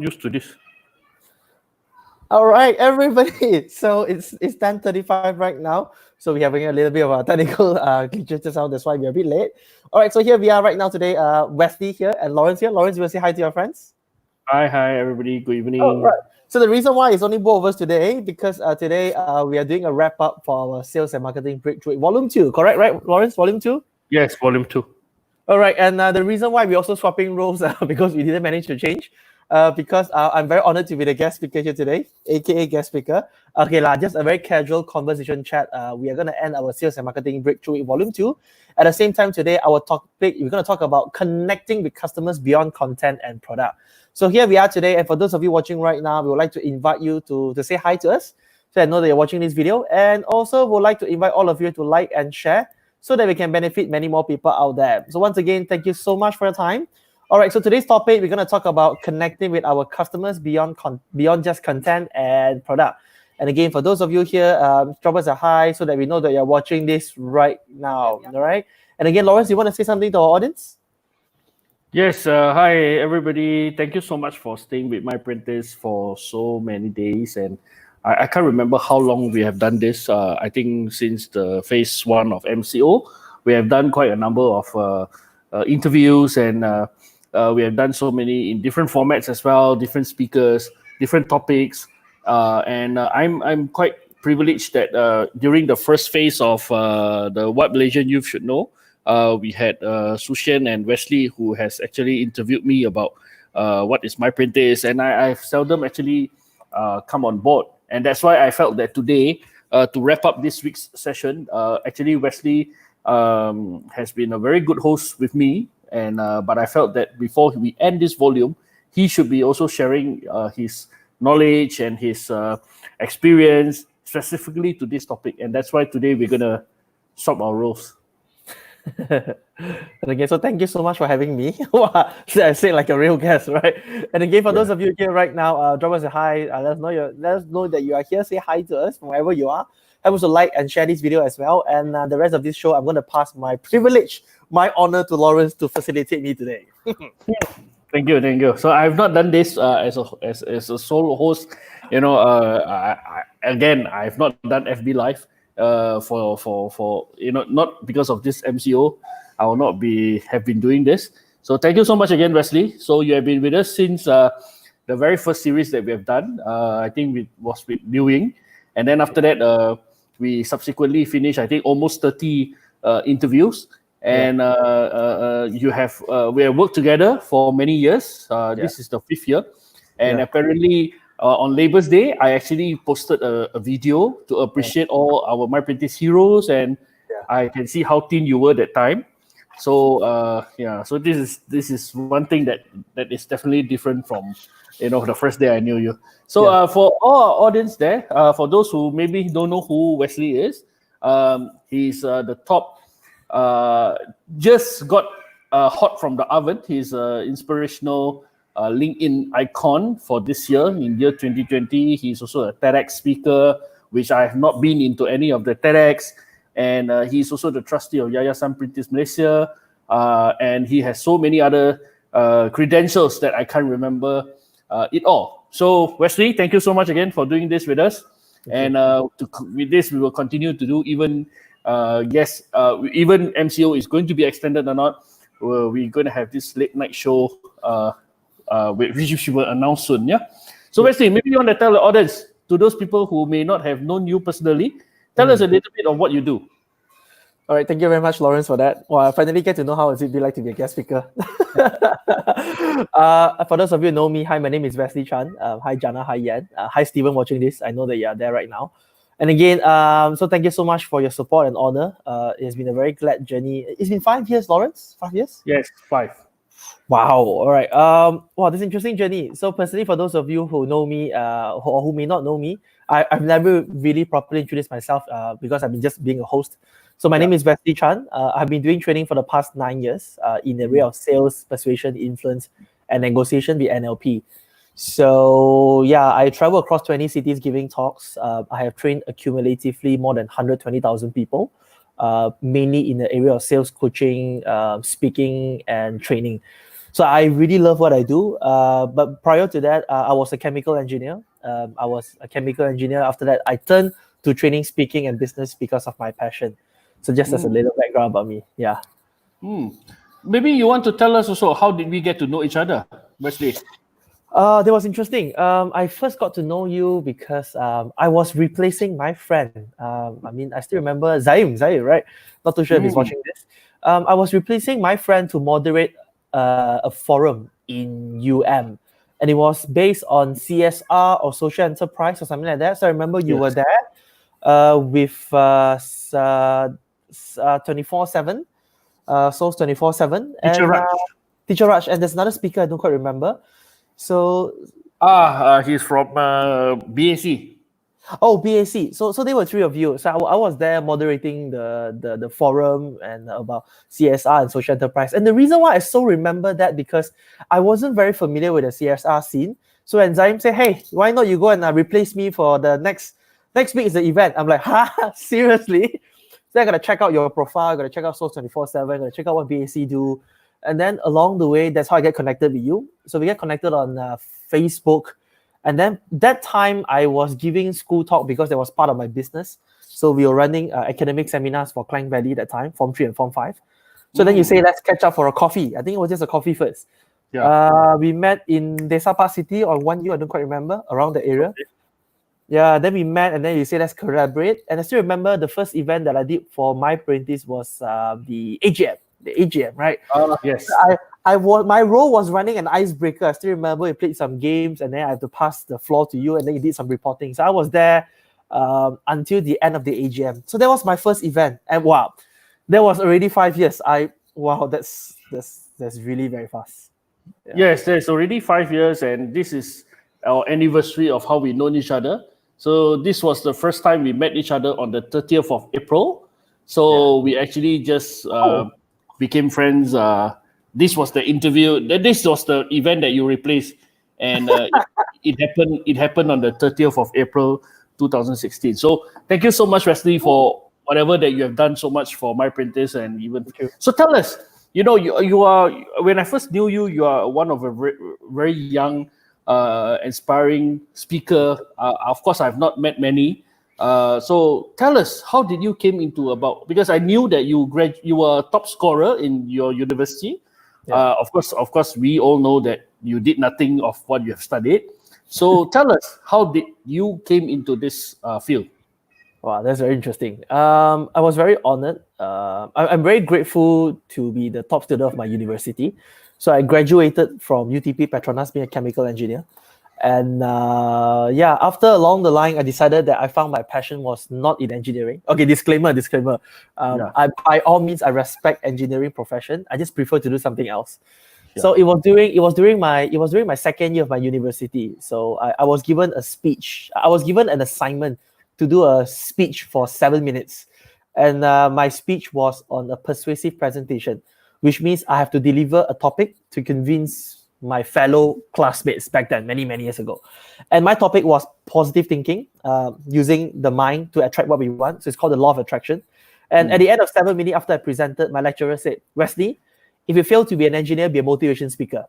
used to this. All right, everybody. So it's 10:35 right now. So we're having a little bit of a technical glitches just now. That's why we're a bit late. All right, so here we are right now today. Wesley here and Lawrence here. Lawrence, you will say hi to your friends. Hi, everybody. Good Oh, evening. right. So the reason why it's only both of us today because today we are doing a wrap up for our sales and marketing breakthrough volume 2. Correct, right, Lawrence? Volume 2. Yes, volume 2. All right, and the reason why we're also swapping roles because we didn't manage to change. Because I'm very honored to be the guest speaker here today, aka guest speaker. Okay, just a very casual conversation chat. We are going to end our sales and marketing breakthrough volume 2. At the same time, today, our topic, we're going to talk about connecting with customers beyond content and product. So here we are today, and for those of you watching right now, we would like to invite you to say hi to us, so I know that you're watching this video, and also would like to invite all of you to like and share, so that we can benefit many more people out there. So once again, thank you so much for your time. All right, so today's topic, we're going to talk about connecting with our customers beyond just content and product. And again, for those of you here, drop us a hi so that we know that you're watching this right now. All right. And again, Lawrence, you want to say something to our audience? Yes, hi, everybody. Thank you so much for staying with MyPrentice for so many days. And I can't remember how long we have done this. I think since the phase 1 of MCO, we have done quite a number of interviews, and we have done so many in different formats as well, different speakers, different topics. And I'm quite privileged that during the first phase of the What Malaysian Youth Should Know, we had Sushen and Wesley, who has actually interviewed me about what is MyPrentice, and I've seldom actually come on board. And that's why I felt that today, to wrap up this week's session, actually Wesley has been a very good host with me, and but I felt that before we end this volume, he should be also sharing his knowledge and his experience specifically to this topic. And that's why today we're gonna swap our roles. And again, so thank you so much for having me. I say like a real guest, right? And again, for those of you here right now, drop us a hi. Let us know that you are here. Say hi to us from wherever you are. Help us to like and share this video as well. And the rest of this show, I'm going to pass my privilege, my honor to Lawrence to facilitate me today. Thank you. So I've not done this as a solo host. You know, I've not done FB Live for not because of this MCO. I will not have been doing this. So thank you so much again, Wesley. So you have been with us since the very first series that we have done. I think it was with New Ying, and then after that, we subsequently finished, I think, almost 30 interviews. And we have worked together for many years. This is the 5th year, and apparently on Labour's Day, I actually posted a video to appreciate all our MyPrentice heroes, and I can see how thin you were that time. So so this is one thing that is definitely different from the first day I knew you. So for all our audience there, for those who maybe don't know who Wesley is, he's the top. Just got hot from the oven. He's an inspirational LinkedIn icon for this year, in year 2020. He's also a TEDx speaker, which I have not been into any of the TEDx. And he's also the trustee of Yayasan Perintis Malaysia. And he has so many other credentials that I can't remember it all. So Wesley, thank you so much again for doing this with us. And with this, we will continue to do even MCO is going to be extended or not. We're going to have this late night show, which we will announce soon. Yeah. So Wesley, maybe you want to tell the audience, to those people who may not have known you personally, tell us a little bit of what you do. All right, thank you very much, Lawrence, for that. Well, I finally get to know how it be like to be a guest speaker. For those of you who know me, hi, my name is Wesley Chan. Hi, Jana. Hi, Yan. Hi, Stephen, watching this. I know that you are there right now. And again, so thank you so much for your support and honor. It's been a very glad journey. It's been 5 years, Lawrence? 5 years? Yes, 5. Wow. All right. Wow, this interesting journey. So personally, for those of you who know me or who may not know me, I've never really properly introduced myself because I've been just being a host. So my name is Wesley Chan. I've been doing training for the past 9 years in the area of sales, persuasion, influence, and negotiation with NLP. So yeah, I travel across 20 cities giving talks. I have trained accumulatively more than 120,000 people, mainly in the area of sales, coaching, speaking, and training. So I really love what I do. But prior to that, I was a chemical engineer. I was a chemical engineer. After that, I turned to training, speaking, and business because of my passion. So just as a little background about me, yeah. Maybe you want to tell us also how did we get to know each other, Wesley? That was interesting. I first got to know you because I was replacing my friend. I mean, I still remember Zaim, right? Not too sure if he's watching this. I was replacing my friend to moderate a forum in UM, and it was based on CSR or social enterprise or something like that. So I remember you were there with 24/7, Souls 24/7, Teacher and Raj. Teacher Raj, and there's another speaker I don't quite remember. So He's from BAC. BAC. So there were three of you. So I was there moderating the forum and about CSR and social enterprise. And the reason why I so remember that because I wasn't very familiar with the CSR scene. So when Zaim said, "Hey, why not you go and replace me for the next week is the event?" I'm like, "Ha, seriously?" So I gotta check out your profile. Gotta check out Souls 24/7. Gotta check out what BAC do. And then along the way, that's how I get connected with you. So we get connected on Facebook. And then that time I was giving school talk because that was part of my business. So we were running academic seminars for Klang Valley that time, Form 3 and Form 5. So then you say, let's catch up for a coffee. I think it was just a coffee first. Yeah. We met in Desa Park City on 1U, I don't quite remember, around the area. Okay. Yeah, then we met and then you say, let's collaborate. And I still remember the first event that I did for my apprentice was the AGM, right? Yes. My role was running an icebreaker. I still remember we played some games and then I had to pass the floor to you and then you did some reporting. So I was there until the end of the AGM. So that was my first event. And wow, that was already 5 years. That's really very fast. Yeah. Yes, there's already 5 years and this is our anniversary of how we known each other. So this was the first time we met each other on the 30th of April. So we actually just became friends. This was the interview. This was the event that you replaced, and it happened on the 30th of April, 2016. So thank you so much, Wesley, for whatever that you have done so much for My Apprentice and even. So tell us, you are, when I first knew you, you are one of a very young, inspiring speaker. Of course, I've not met many. So tell us, how did you came into because I knew that you were a top scorer in your university. Yeah. Of course, we all know that you did nothing of what you have studied. So tell us, how did you came into this field? Wow, that's very interesting. I was very honored. I'm very grateful to be the top student of my university. So I graduated from UTP Petronas being a chemical engineer. And after along the line, I decided that I found my passion was not in engineering. Okay, disclaimer. By all means, I respect engineering profession. I just prefer to do something else. Yeah. So it was during my second year of my university. So I was given a speech. I was given an assignment to do a speech for 7 minutes, and my speech was on a persuasive presentation, which means I have to deliver a topic to convince my fellow classmates back then, many years ago. And my topic was positive thinking, using the mind to attract what we want. So it's called the law of attraction. And at the end of 7 minutes after I presented, my lecturer said, "Wesley, if you fail to be an engineer, be a motivation speaker."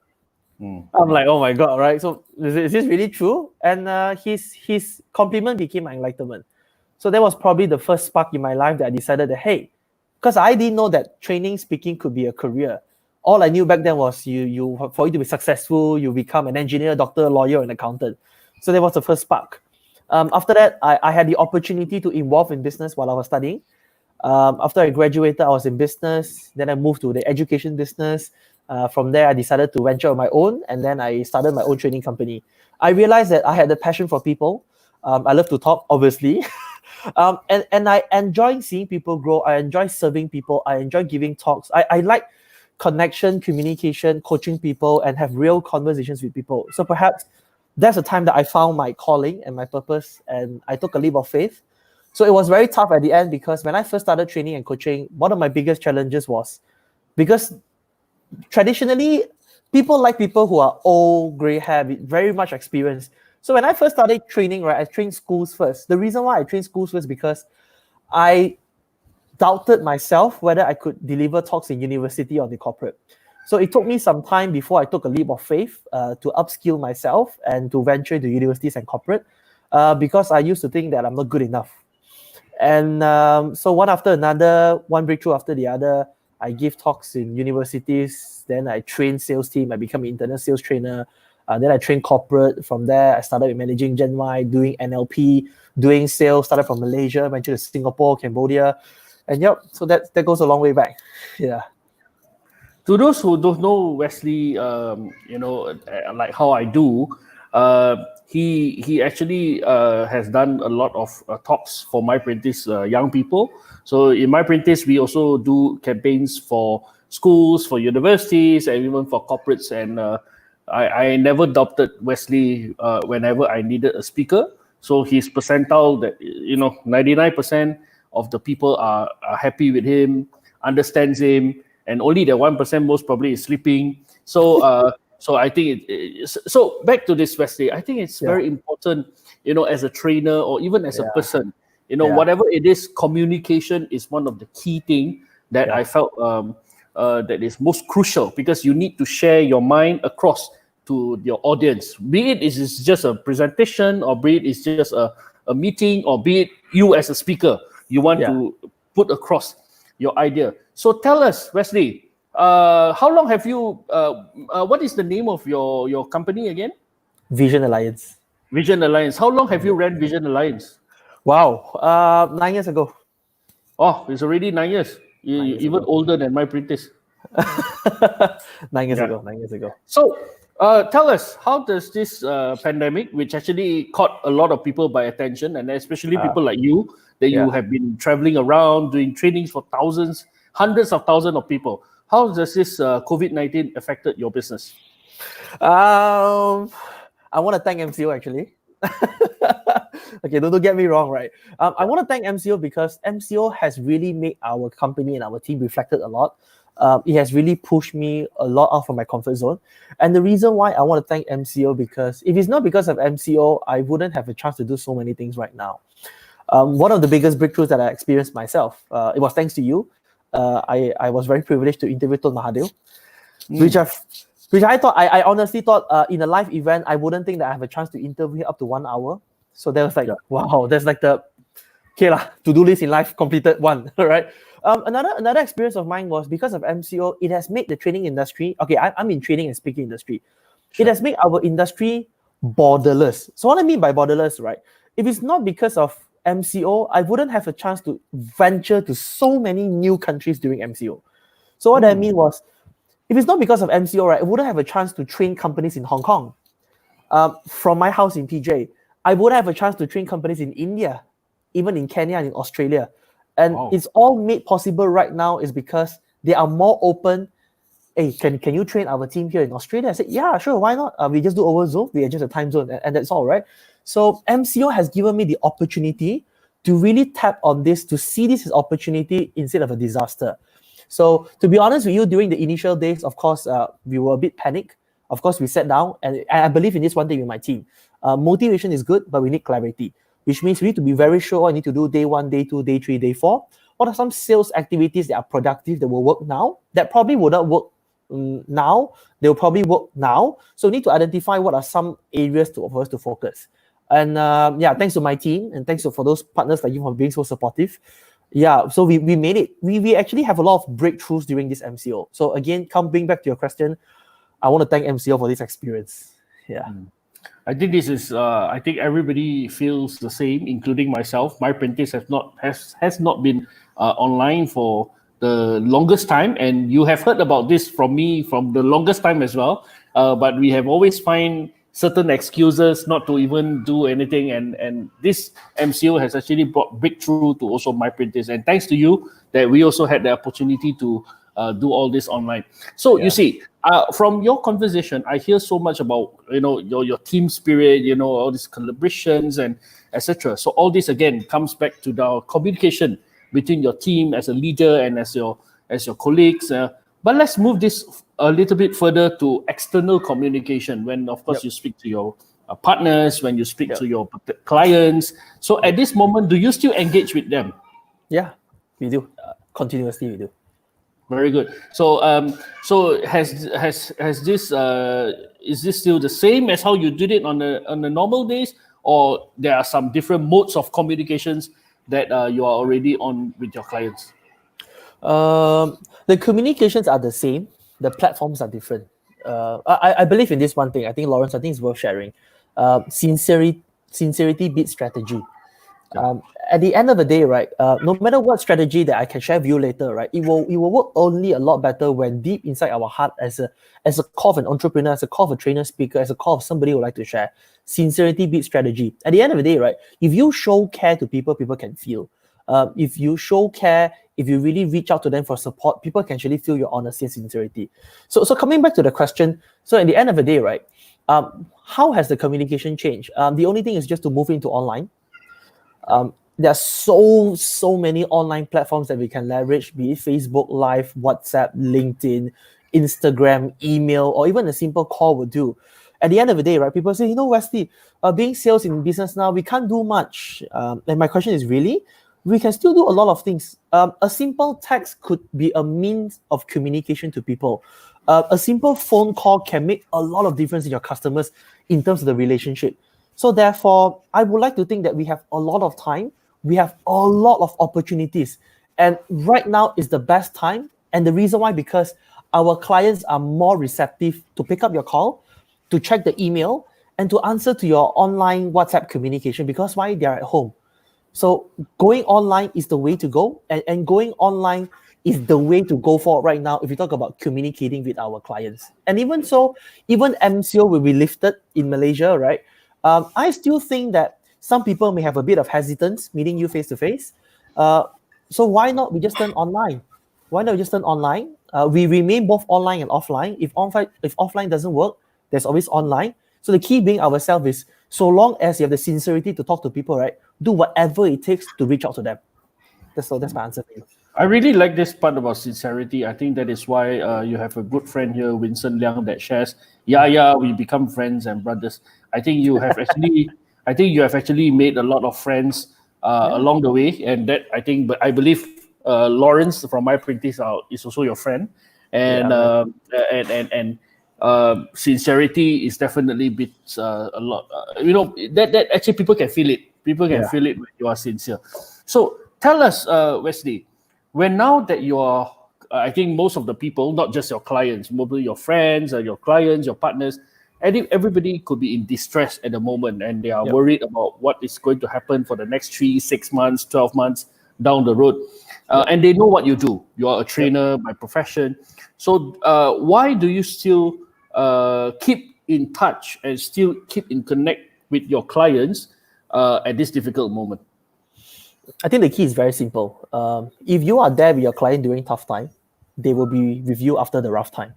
I'm like, oh my God, right? So is this really true? And his compliment became my enlightenment. So that was probably the first spark in my life that I decided that, hey, because I didn't know that training speaking could be a career. All I knew back then was for you to be successful, you become an engineer, doctor, lawyer, and accountant. So that was the first spark. After that, I had the opportunity to involve in business while I was studying. After I graduated, I was in business. Then I moved to the education business. From there, I decided to venture on my own, and then I started my own training company. I realized that I had a passion for people. I love to talk, obviously. And I enjoy seeing people grow. I enjoy serving people. I enjoy giving talks. I like connection, communication, coaching people, and have real conversations with people. So perhaps that's the time that I found my calling and my purpose, and I took a leap of faith. So it was very tough at the end because when I first started training and coaching, one of my biggest challenges was because traditionally people like people who are old, gray hair, with very much experience. So when I first started training, right, I trained schools first. The reason why I trained schools was because I doubted myself whether I could deliver talks in university or the corporate. So it took me some time before I took a leap of faith to upskill myself and to venture into universities and corporate, because I used to think that I'm not good enough. And so one after another, one breakthrough after the other, I give talks in universities. Then I train sales team. I become an internal sales trainer. Then I train corporate. From there, I started managing Gen Y, doing NLP, doing sales. Started from Malaysia, went to Singapore, Cambodia, and yep. So that goes a long way back. Yeah. To those who don't know Wesley, like how I do, he actually has done a lot of talks for MyPrentice young people. So in MyPrentice, we also do campaigns for schools, for universities, and even for corporates. And I never doubted Wesley whenever I needed a speaker. So his percentile that 99% of the people are happy with him, understands him, and only the 1% most probably is sleeping. So so I think so back to this, Wesley. I think it's very important, as a trainer or even as a person, whatever it is, communication is one of the key thing that I felt that is most crucial, because you need to share your mind across to your audience, be it is just a presentation, or be it is just a meeting, or be it you as a speaker, you want to put across your idea. So tell us, Wesley, how long have you, what is the name of your company again? Vision Alliance. Vision Alliance. How long have you ran Vision Alliance? Wow, 9 years ago. Oh, it's already 9 years. You're even older than MyPrentice. 9 years ago. 9 years ago. So tell us, how does this pandemic, which actually caught a lot of people by attention, and especially people like you, that you have been traveling around doing trainings for thousands, hundreds of thousands of people. How does this COVID-19 affected your business? I want to thank MCO actually. Okay, don't get me wrong, right? I want to thank MCO because MCO has really made our company and our team reflected a lot. It has really pushed me a lot out of my comfort zone. And the reason why I want to thank MCO, because if it's not because of MCO, I wouldn't have a chance to do so many things right now. One of the biggest breakthroughs that I experienced myself, it was thanks to you. I was very privileged to interview Tun Mahathir, which I honestly thought in a live event, I wouldn't think that I have a chance to interview up to 1 hour. So that was like, wow, that's like the to-do list in life completed one, right? Another experience of mine was because of MCO, it has made the training industry, okay, I'm in training and speaking industry. Sure. It has made our industry borderless. So what I mean by borderless, right? If it's not because of MCO, I wouldn't have a chance to venture to so many new countries during MCO. So what I mean was, if it's not because of MCO, right, I wouldn't have a chance to train companies in Hong Kong. From my house in PJ, I would have a chance to train companies in India, even in Kenya and in Australia. And it's all made possible right now is because they are more open. Hey, can you train our team here in Australia? I said, yeah, sure, why not? We just do over Zoom, we adjust the time zone, and that's all, right? So MCO has given me the opportunity to really tap on this, to see this as opportunity instead of a disaster. So to be honest with you, during the initial days, of course, we were a bit panicked. Of course, we sat down, and I believe in this one thing with my team. Motivation is good, but we need clarity, which means we need to be very sure what I need to do day 1, day 2, day 3, day 4. What are some sales activities that are productive, that will work now, that probably would not work now, they will probably work now. So we need to identify what are some areas for us to focus. And thanks to my team, and thanks for those partners like you for being so supportive. Yeah, so we made it. We actually have a lot of breakthroughs during this MCO. So again, coming back to your question, I want to thank MCO for this experience. Yeah. I think this is. I think everybody feels the same, including myself. MyPrentice has not been online for the longest time, and you have heard about this from me from the longest time as well. But we have always find certain excuses not to even do anything, and this MCO has actually brought breakthrough to also MyPrentice, and thanks to you that we also had the opportunity to do all this online. So you see, from your conversation, I hear so much about your team spirit, all these collaborations and etc. So all this again comes back to the communication between your team as a leader and as your colleagues. But let's move this a little bit further to external communication. When of course you speak to your partners, when you speak to your clients. So at this moment, do you still engage with them? Yeah, we do. Continuously we do. Very good. So so has this is this still the same as how you did it on the normal days, or there are some different modes of communications that you are already on with your clients? The communications are the same. The platforms are different. I believe in this one thing. I think Lawrence, I think it's worth sharing. Sincerity beats strategy. At the end of the day, right? No matter what strategy that I can share with you later, right? It will work only a lot better when deep inside our heart, as a core of an entrepreneur, as a core of a trainer, speaker, as a core of somebody who would like to share. Sincerity beats strategy. At the end of the day, right? If you show care to people, people can feel. If you show care, if you really reach out to them for support, people can actually feel your honesty and sincerity. So coming back to the question, so at the end of the day, right? How has the communication changed? The only thing is just to move into online. There are so many online platforms that we can leverage, be it Facebook Live, WhatsApp, LinkedIn, Instagram, email, or even a simple call would do. At the end of the day, right, people say, Wesley, being sales in business now, we can't do much. And my question is, really? We can still do a lot of things. A simple text could be a means of communication to people. A simple phone call can make a lot of difference in your customers in terms of the relationship. So therefore, I would like to think that we have a lot of time, we have a lot of opportunities, and right now is the best time. And the reason why, because our clients are more receptive to pick up your call, to check the email, and to answer to your online WhatsApp communication, because why? They're at home. So going online is the way to go, and going online is the way to go for right now if you talk about communicating with our clients. And even so, even MCO will be lifted in Malaysia, right? I still think that some people may have a bit of hesitance meeting you face to face. So why not we just turn online? Why not we just turn online? We remain both online and offline. If offline doesn't work, there's always online. So the key being ourselves is, so long as you have the sincerity to talk to people, right? Do whatever it takes to reach out to them. That's my answer for you. I really like this part about sincerity. I think that is why you have a good friend here, Vincent Liang, that shares, we become friends and brothers. I think you have actually made a lot of friends along the way, and that but I believe Lawrence from My Practice is also your friend, and sincerity is definitely beats a lot. That actually people can feel it. People can feel it when you are sincere. So tell us, Wesley, when now that you are, I think most of the people, not just your clients, mostly your friends, your clients, your partners, everybody could be in distress at the moment, and they are worried about what is going to happen for the next 3, 6 months, 12 months down the road. And they know what you do. You are a trainer by profession. So why do you still keep in touch and still keep in connect with your clients at this difficult moment? I think the key is very simple. If you are there with your client during tough time, they will be with you after the rough time,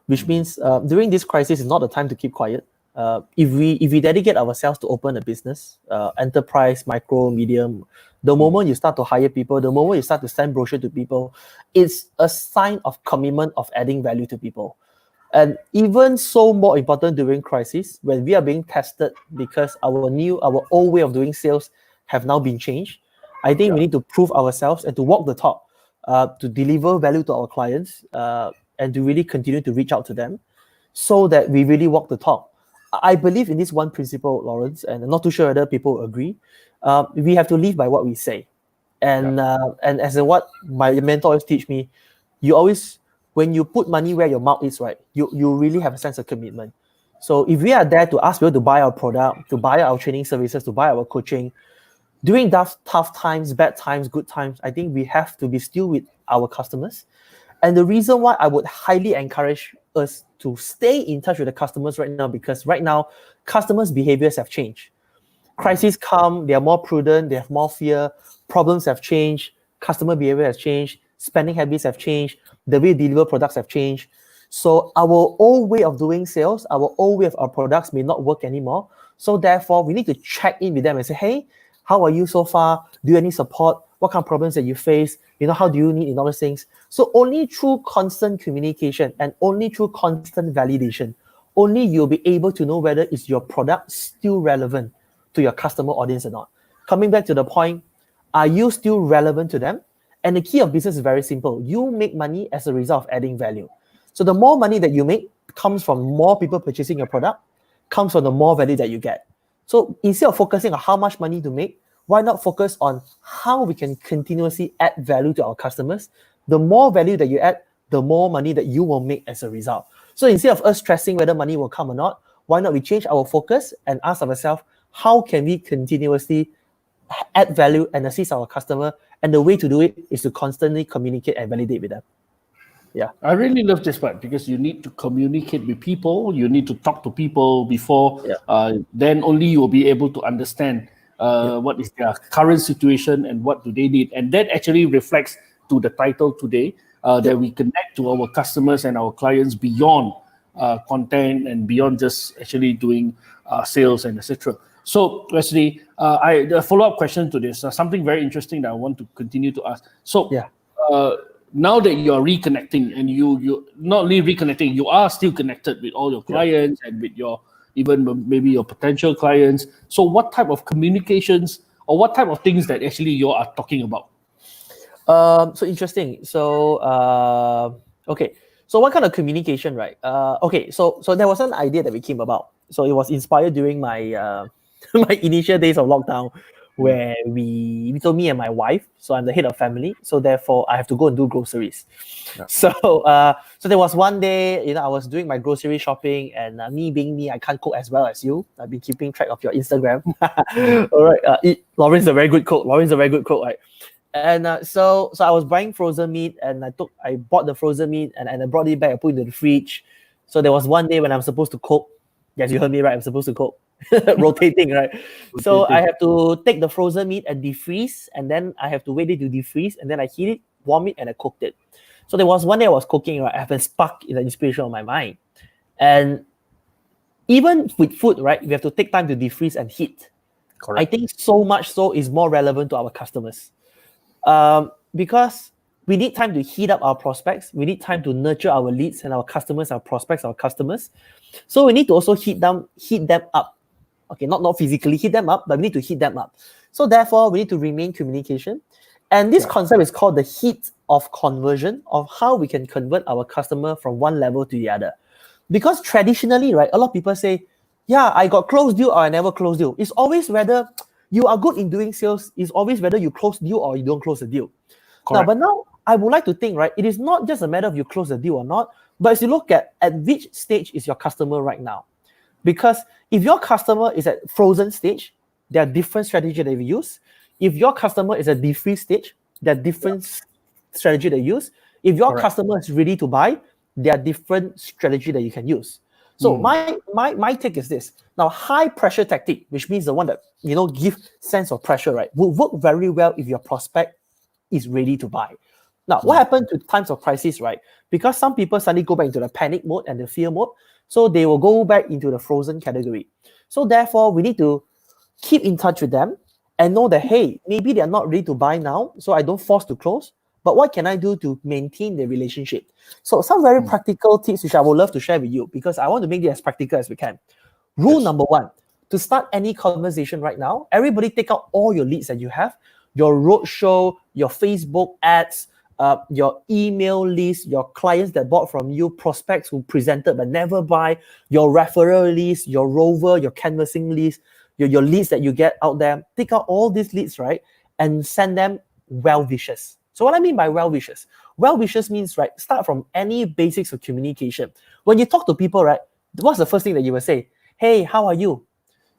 which means during this crisis is not the time to keep quiet. If we dedicate ourselves to open a business, enterprise, micro, medium, the moment you start to hire people, the moment you start to send brochure to people, it's a sign of commitment of adding value to people. And even so more important during crisis, when we are being tested because our old way of doing sales have now been changed, I think we need to prove ourselves and to walk the talk, to deliver value to our clients, and to really continue to reach out to them so that we really walk the talk. I believe in this one principle, Lawrence, and I'm not too sure whether people agree. We have to live by what we say. And as in what my mentor always teach me, you always, when you put money where your mouth is, right, you really have a sense of commitment. So if we are there to ask people to buy our product, to buy our training services, to buy our coaching, during tough times, bad times, good times, I think we have to be still with our customers. And the reason why I would highly encourage us to stay in touch with the customers right now, because right now, customers' behaviors have changed. Crises come, they are more prudent, they have more fear, problems have changed, customer behavior has changed, spending habits have changed, the way we deliver products have changed. So our old way of doing sales, our old way of our products may not work anymore. So therefore, we need to check in with them and say, hey, how are you so far? Do you have any support? What kind of problems that you face? How do you need in all those things? So only through constant communication and only through constant validation, only you'll be able to know whether is your product still relevant to your customer audience or not. Coming back to the point, are you still relevant to them? And the key of business is very simple. You make money as a result of adding value. So the more money that you make comes from more people purchasing your product, comes from the more value that you get. So instead of focusing on how much money to make, why not focus on how we can continuously add value to our customers? The more value that you add, the more money that you will make as a result. So instead of us stressing whether money will come or not, why not we change our focus and ask ourselves, how can we continuously add value and assist our customer? And the way to do it is to constantly communicate and validate with them. Yeah. I really love this part because you need to communicate with people. You need to talk to people before. Then only you will be able to understand what is their current situation and what do they need. And that actually reflects to the title today, that we connect to our customers and our clients beyond content and beyond just actually doing sales and etc. So Wesley, a follow-up question to this, something very interesting that I want to continue to ask. So now that you are reconnecting, and you not only reconnecting, you are still connected with all your clients and with your even maybe your potential clients. So what type of communications or what type of things that actually you are talking about? So interesting. So okay. So what kind of communication, right? Okay. So there was an idea that we came about. So it was inspired during my my initial days of lockdown, where we told me and my wife. So I'm the head of family. So therefore, I have to go and do groceries. So so there was one day, I was doing my grocery shopping, and me being me, I can't cook as well as you. I've been keeping track of your Instagram. All right. Lauren's a very good cook. Right? And so I was buying frozen meat, and I bought the frozen meat and I brought it back. I put it into the fridge. So there was one day when I'm supposed to cook. Yes, you heard me right. I'm supposed to cook. Rotating, right? So I have to take the frozen meat and defreeze, and then I have to wait it to defreeze, and then I heat it, warm it, and I cooked it. So there was one day I was cooking, right? I have a spark in the inspiration of my mind. And even with food, right, we have to take time to defreeze and heat. Correct. I think so much so is more relevant to our customers. Because we need time to heat up our prospects. We need time to nurture our leads and our customers, our prospects, our customers. So we need to also heat them up. Okay, not physically heat them up, but we need to heat them up. So therefore, we need to remain communication. And this concept is called the heat of conversion, of how we can convert our customer from one level to the other. Because traditionally, right, a lot of people say, yeah, I got closed deal or I never closed deal. It's always whether you are good in doing sales. It's always whether you close deal or you don't close the deal. Now, I would like to think, right, it is not just a matter of you close the deal or not, but as you look at which stage is your customer right now. Because if your customer is at frozen stage, there are different strategies that we use. If your customer is at defreeze stage, there are different strategies that you use. If your customer is ready to buy, there are different strategies that you can use. So my take is this. Now, high pressure tactic, which means the one that give sense of pressure, right, will work very well if your prospect is ready to buy. Now, what happened to times of crisis, right? Because some people suddenly go back into the panic mode and the fear mode, so they will go back into the frozen category. So therefore, we need to keep in touch with them and know that, hey, maybe they're not ready to buy now, so I don't force to close. But what can I do to maintain the relationship? So some very practical tips which I would love to share with you, because I want to make it as practical as we can. Rule number one, to start any conversation right now, everybody take out all your leads that you have, your roadshow, your Facebook ads, your email list, your clients that bought from you, prospects who presented but never buy, your referral list, your rover, your canvassing list, your leads that you get out there. Take out all these leads, right, and send them well wishes. So what I mean by well wishes? Well wishes means, right, start from any basics of communication. When you talk to people, right, what's the first thing that you will say? Hey, how are you?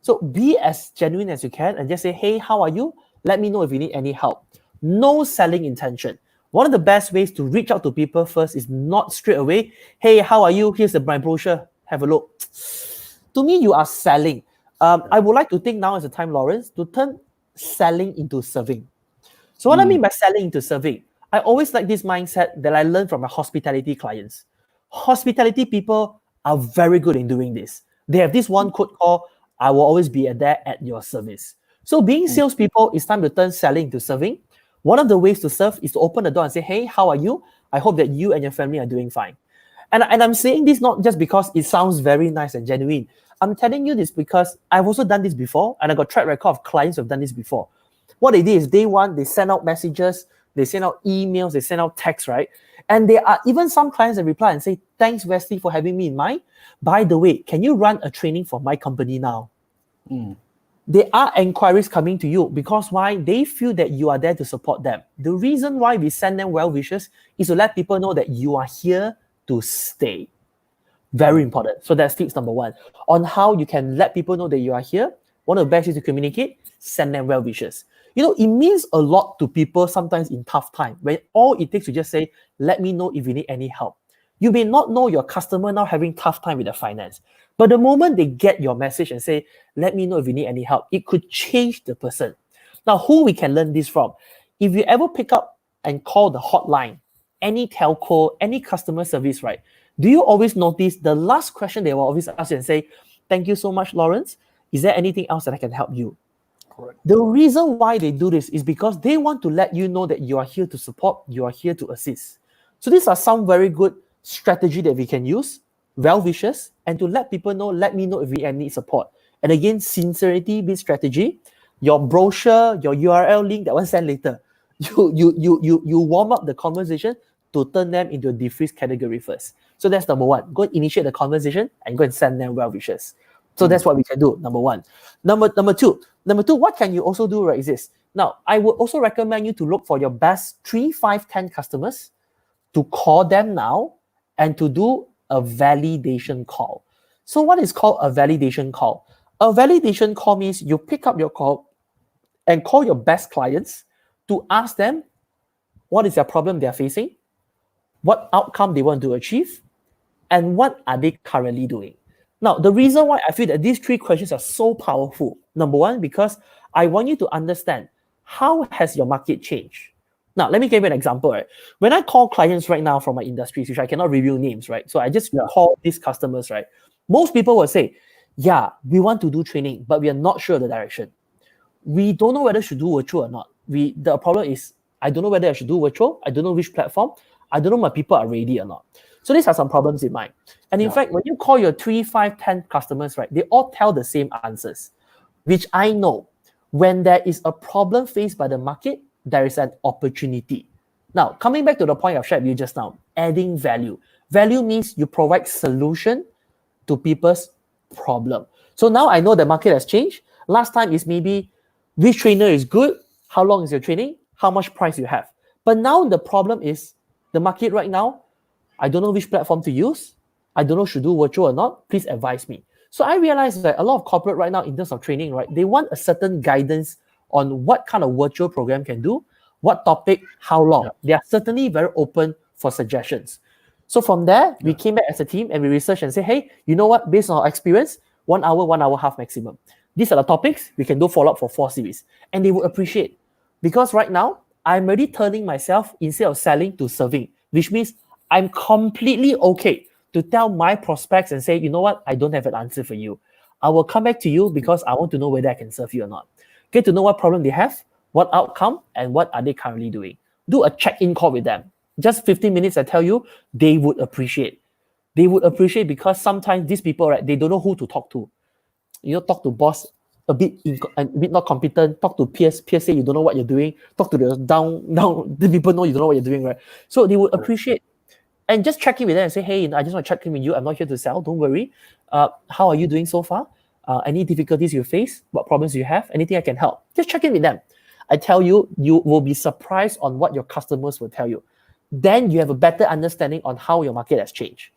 So be as genuine as you can and just say, hey, how are you? Let me know if you need any help. No selling intention. One of the best ways to reach out to people first is not straight away, hey, how are you? Here's my brochure. Have a look. To me, you are selling. I would like to think now is the time, Lawrence, to turn selling into serving. So what I mean by selling into serving, I always like this mindset that I learned from my hospitality clients. Hospitality people are very good in doing this. They have this one quote called, I will always be there at your service. So being salespeople, it's time to turn selling into serving. One of the ways to serve is to open the door and say, hey, how are you? I hope that you and your family are doing fine. And I'm saying this not just because it sounds very nice and genuine. I'm telling you this because I've also done this before, and I got track record of clients who have done this before. What they did is day one, they send out messages they send out emails, they send out texts, right? And there are even some clients that reply and say, thanks, Wesley, for having me in mind. By the way, can you run a training for my company now? There are inquiries coming to you because why? They feel that you are there to support them. The reason why we send them well wishes is to let people know that you are here to stay. Very important. So that's tips number one. On how you can let people know that you are here, one of the best ways to communicate, send them well wishes. You know, it means a lot to people sometimes in tough time, when all it takes to just say, let me know if you need any help. You may not know your customer now having tough time with their finance, but the moment they get your message and say, let me know if you need any help, it could change the person. Now, who we can learn this from? If you ever pick up and call the hotline, any telco, any customer service, right? Do you always notice the last question they will always ask you and say, thank you so much, Lawrence. Is there anything else that I can help you? Correct. The reason why they do this is because they want to let you know that you are here to support, you are here to assist. So these are some very good strategy that we can use, well wishes, and to let people know, let me know if we need support. And again, sincerity beats strategy. Your brochure, your URL link, that one send later. You warm up the conversation to turn them into a defreeze category first. So that's number one. Go initiate the conversation and go and send them well wishes. So that's what we can do, number one. Number two, what can you also do, right, is this. Now, I would also recommend you to look for your best 3, 5, 10 customers, to call them now and to do a validation call. So what is called a validation call? A validation call means you pick up your call and call your best clients to ask them what is their problem they're facing, what outcome they want to achieve, and what are they currently doing. Now, the reason why I feel that these 3 questions are so powerful, number one, because I want you to understand how has your market changed. Now, let me give you an example, right? When I call clients right now from my industries, which I cannot reveal names, right? So I just call these customers, right? Most people will say, yeah, we want to do training, but we are not sure of the direction. We don't know whether should do virtual or not. The problem is, I don't know whether I should do virtual. I don't know which platform. I don't know my people are ready or not. So these are some problems in mind. And in fact, when you call your 3, 5, 10 customers, right, they all tell the same answers, which I know. When there is a problem faced by the market, there is an opportunity. Now, coming back to the point I've shared with you just now, adding value. Value means you provide solution to people's problem. So now I know the market has changed. Last time is maybe which trainer is good, how long is your training, how much price you have. But now the problem is the market right now, I don't know which platform to use. I don't know should do virtual or not. Please advise me. So I realized that a lot of corporate right now in terms of training, right, they want a certain guidance on what kind of virtual program can do, what topic, how long. They are certainly very open for suggestions. So from there, we came back as a team and we researched and say, hey, you know what? Based on our experience, 1 hour, 1 hour half maximum. These are the topics. We can do follow-up for 4 series. And they would appreciate. Because right now, I'm already turning myself, instead of selling, to serving, which means I'm completely okay to tell my prospects and say, you know what? I don't have an answer for you. I will come back to you because I want to know whether I can serve you or not. Get to know what problem they have, what outcome, and what are they currently doing. Do a check-in call with them. Just 15 minutes, I tell you, they would appreciate. They would appreciate because sometimes these people, right, they don't know who to talk to. You know, talk to boss a bit not competent. Talk to peers say you don't know what you're doing. Talk to the the people know you don't know what you're doing, right? So they would appreciate. And just check in with them and say, hey, I just want to check in with you. I'm not here to sell. Don't worry. How are you doing so far? Any difficulties you face? What problems you have? Anything I can help? Just check in with them. I tell you, you will be surprised on what your customers will tell you. Then you have a better understanding on how your market has changed.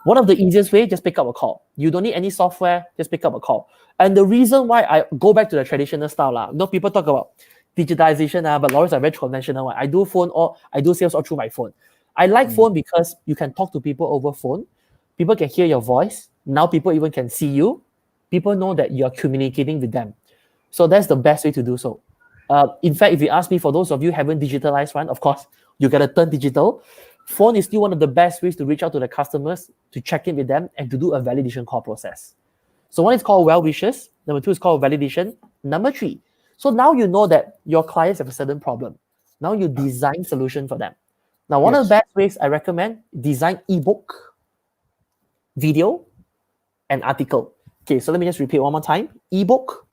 One of the easiest way, just pick up a call. You don't need any software, just pick up a call. And the reason why I go back to the traditional style, people talk about digitization, but Lawrence are very conventional. I do phone or I do sales all through my phone. I like phone because you can talk to people over phone. People can hear your voice. Now people even can see you. People know that you're communicating with them. So that's the best way to do so. In fact, if you ask me, for those of you who haven't digitalized one, of course, you got to turn digital. Phone is still one of the best ways to reach out to the customers, to check in with them, and to do a validation call process. So one is called well wishes. Number 2 is called validation. Number 3. So now you know that your clients have a certain problem. Now you design solution for them. Now, one of the best ways I recommend, design ebook, video, and article. Okay, so let me just repeat one more time. Ebook,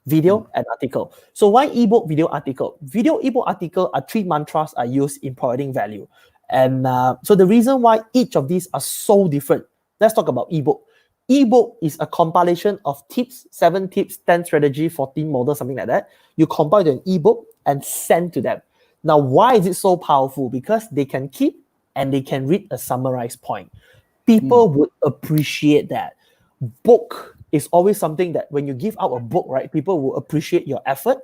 video, and article. So why ebook, video, article? Video, ebook, article are 3 mantras are used in providing value. And so the reason why each of these are so different, let's talk about ebook. Ebook is a compilation of tips, 7 tips, 10 strategy, 14 models, something like that. You compile to an ebook and send to them. Now, why is it so powerful? Because they can keep and they can read a summarized point. People would appreciate that. Book is always something that when you give out a book, right, people will appreciate your effort.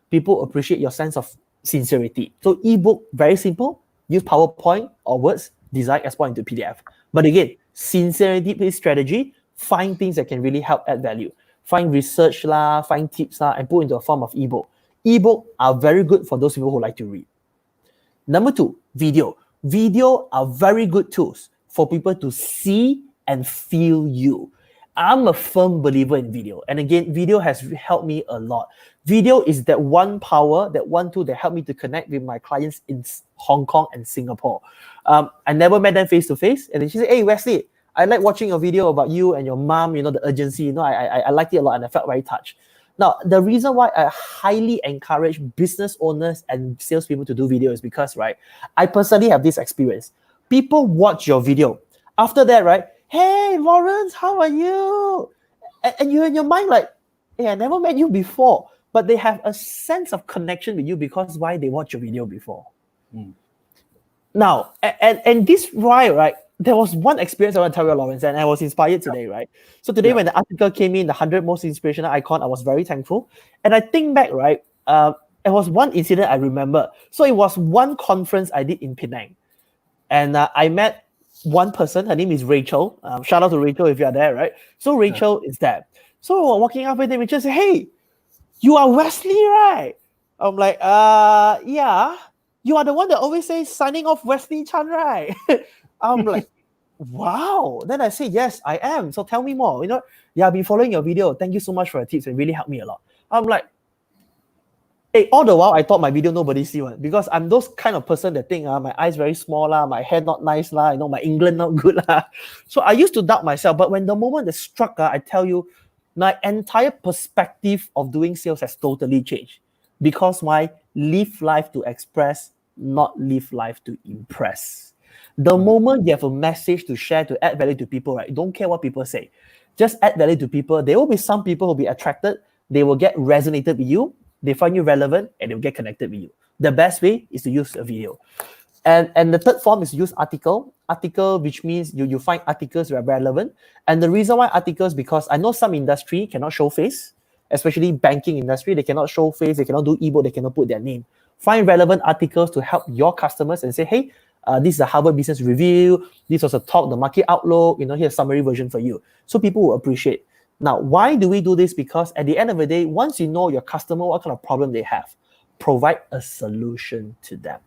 People appreciate your sense of sincerity. So ebook, very simple. Use PowerPoint or words, design, export into PDF. But again, sincerity-based strategy, find things that can really help add value. Find research lah, find tips lah, and put into a form of ebook. Ebook are very good for those people who like to read. Number 2, video. Video are very good tools for people to see and feel you. I'm a firm believer in video. And again, video has helped me a lot. Video is that one power, that one tool that helped me to connect with my clients in Hong Kong and Singapore. I never met them face to face. And then she said, hey, Wesley, I like watching a video about you and your mom, the urgency. I liked it a lot and I felt very touched. Now, the reason why I highly encourage business owners and salespeople to do video is because, right, I personally have this experience. People watch your video. After that, right, hey, Lawrence, how are you? And you're in your mind like, hey, I never met you before. But they have a sense of connection with you because why they watched your video before. Now, and this why, right, there was one experience I want to tell you, Lawrence, and I was inspired today, right? So today when the article came in, the 100 most inspirational icon, I was very thankful. And I think back, right, it was one incident I remember. So it was one conference I did in Penang. And I met one person, her name is Rachel. Shout out to Rachel if you're there, right? So Rachel is there. So walking up with him, Rachel said, hey, you are Wesley, right? I'm like, yeah. You are the one that always says signing off Wesley Chan, right? I'm like, wow. Then I say, yes, I am. So tell me more. I've been following your video. Thank you so much for your tips. It really helped me a lot. I'm like, hey, all the while I thought my video nobody see one because I'm those kind of person that think my eyes very small lah, my hair not nice lah, my English not good lah. So I used to doubt myself. But when the moment that struck, I tell you, my entire perspective of doing sales has totally changed because live life to express, not live life to impress. The moment you have a message to share, to add value to people, right? Don't care what people say. Just add value to people. There will be some people who will be attracted. They will get resonated with you. They find you relevant and they'll get connected with you. The best way is to use a video. And the third form is to use article. Article, which means you find articles that are relevant. And the reason why articles, because I know some industry cannot show face, especially banking industry, they cannot show face, they cannot do ebook, they cannot put their name. Find relevant articles to help your customers and say, hey, this is the Harvard Business Review, this was a talk, the market outlook, here's a summary version for you. So people will appreciate. Now, why do we do this? Because at the end of the day, once you know your customer, what kind of problem they have, provide a solution to them.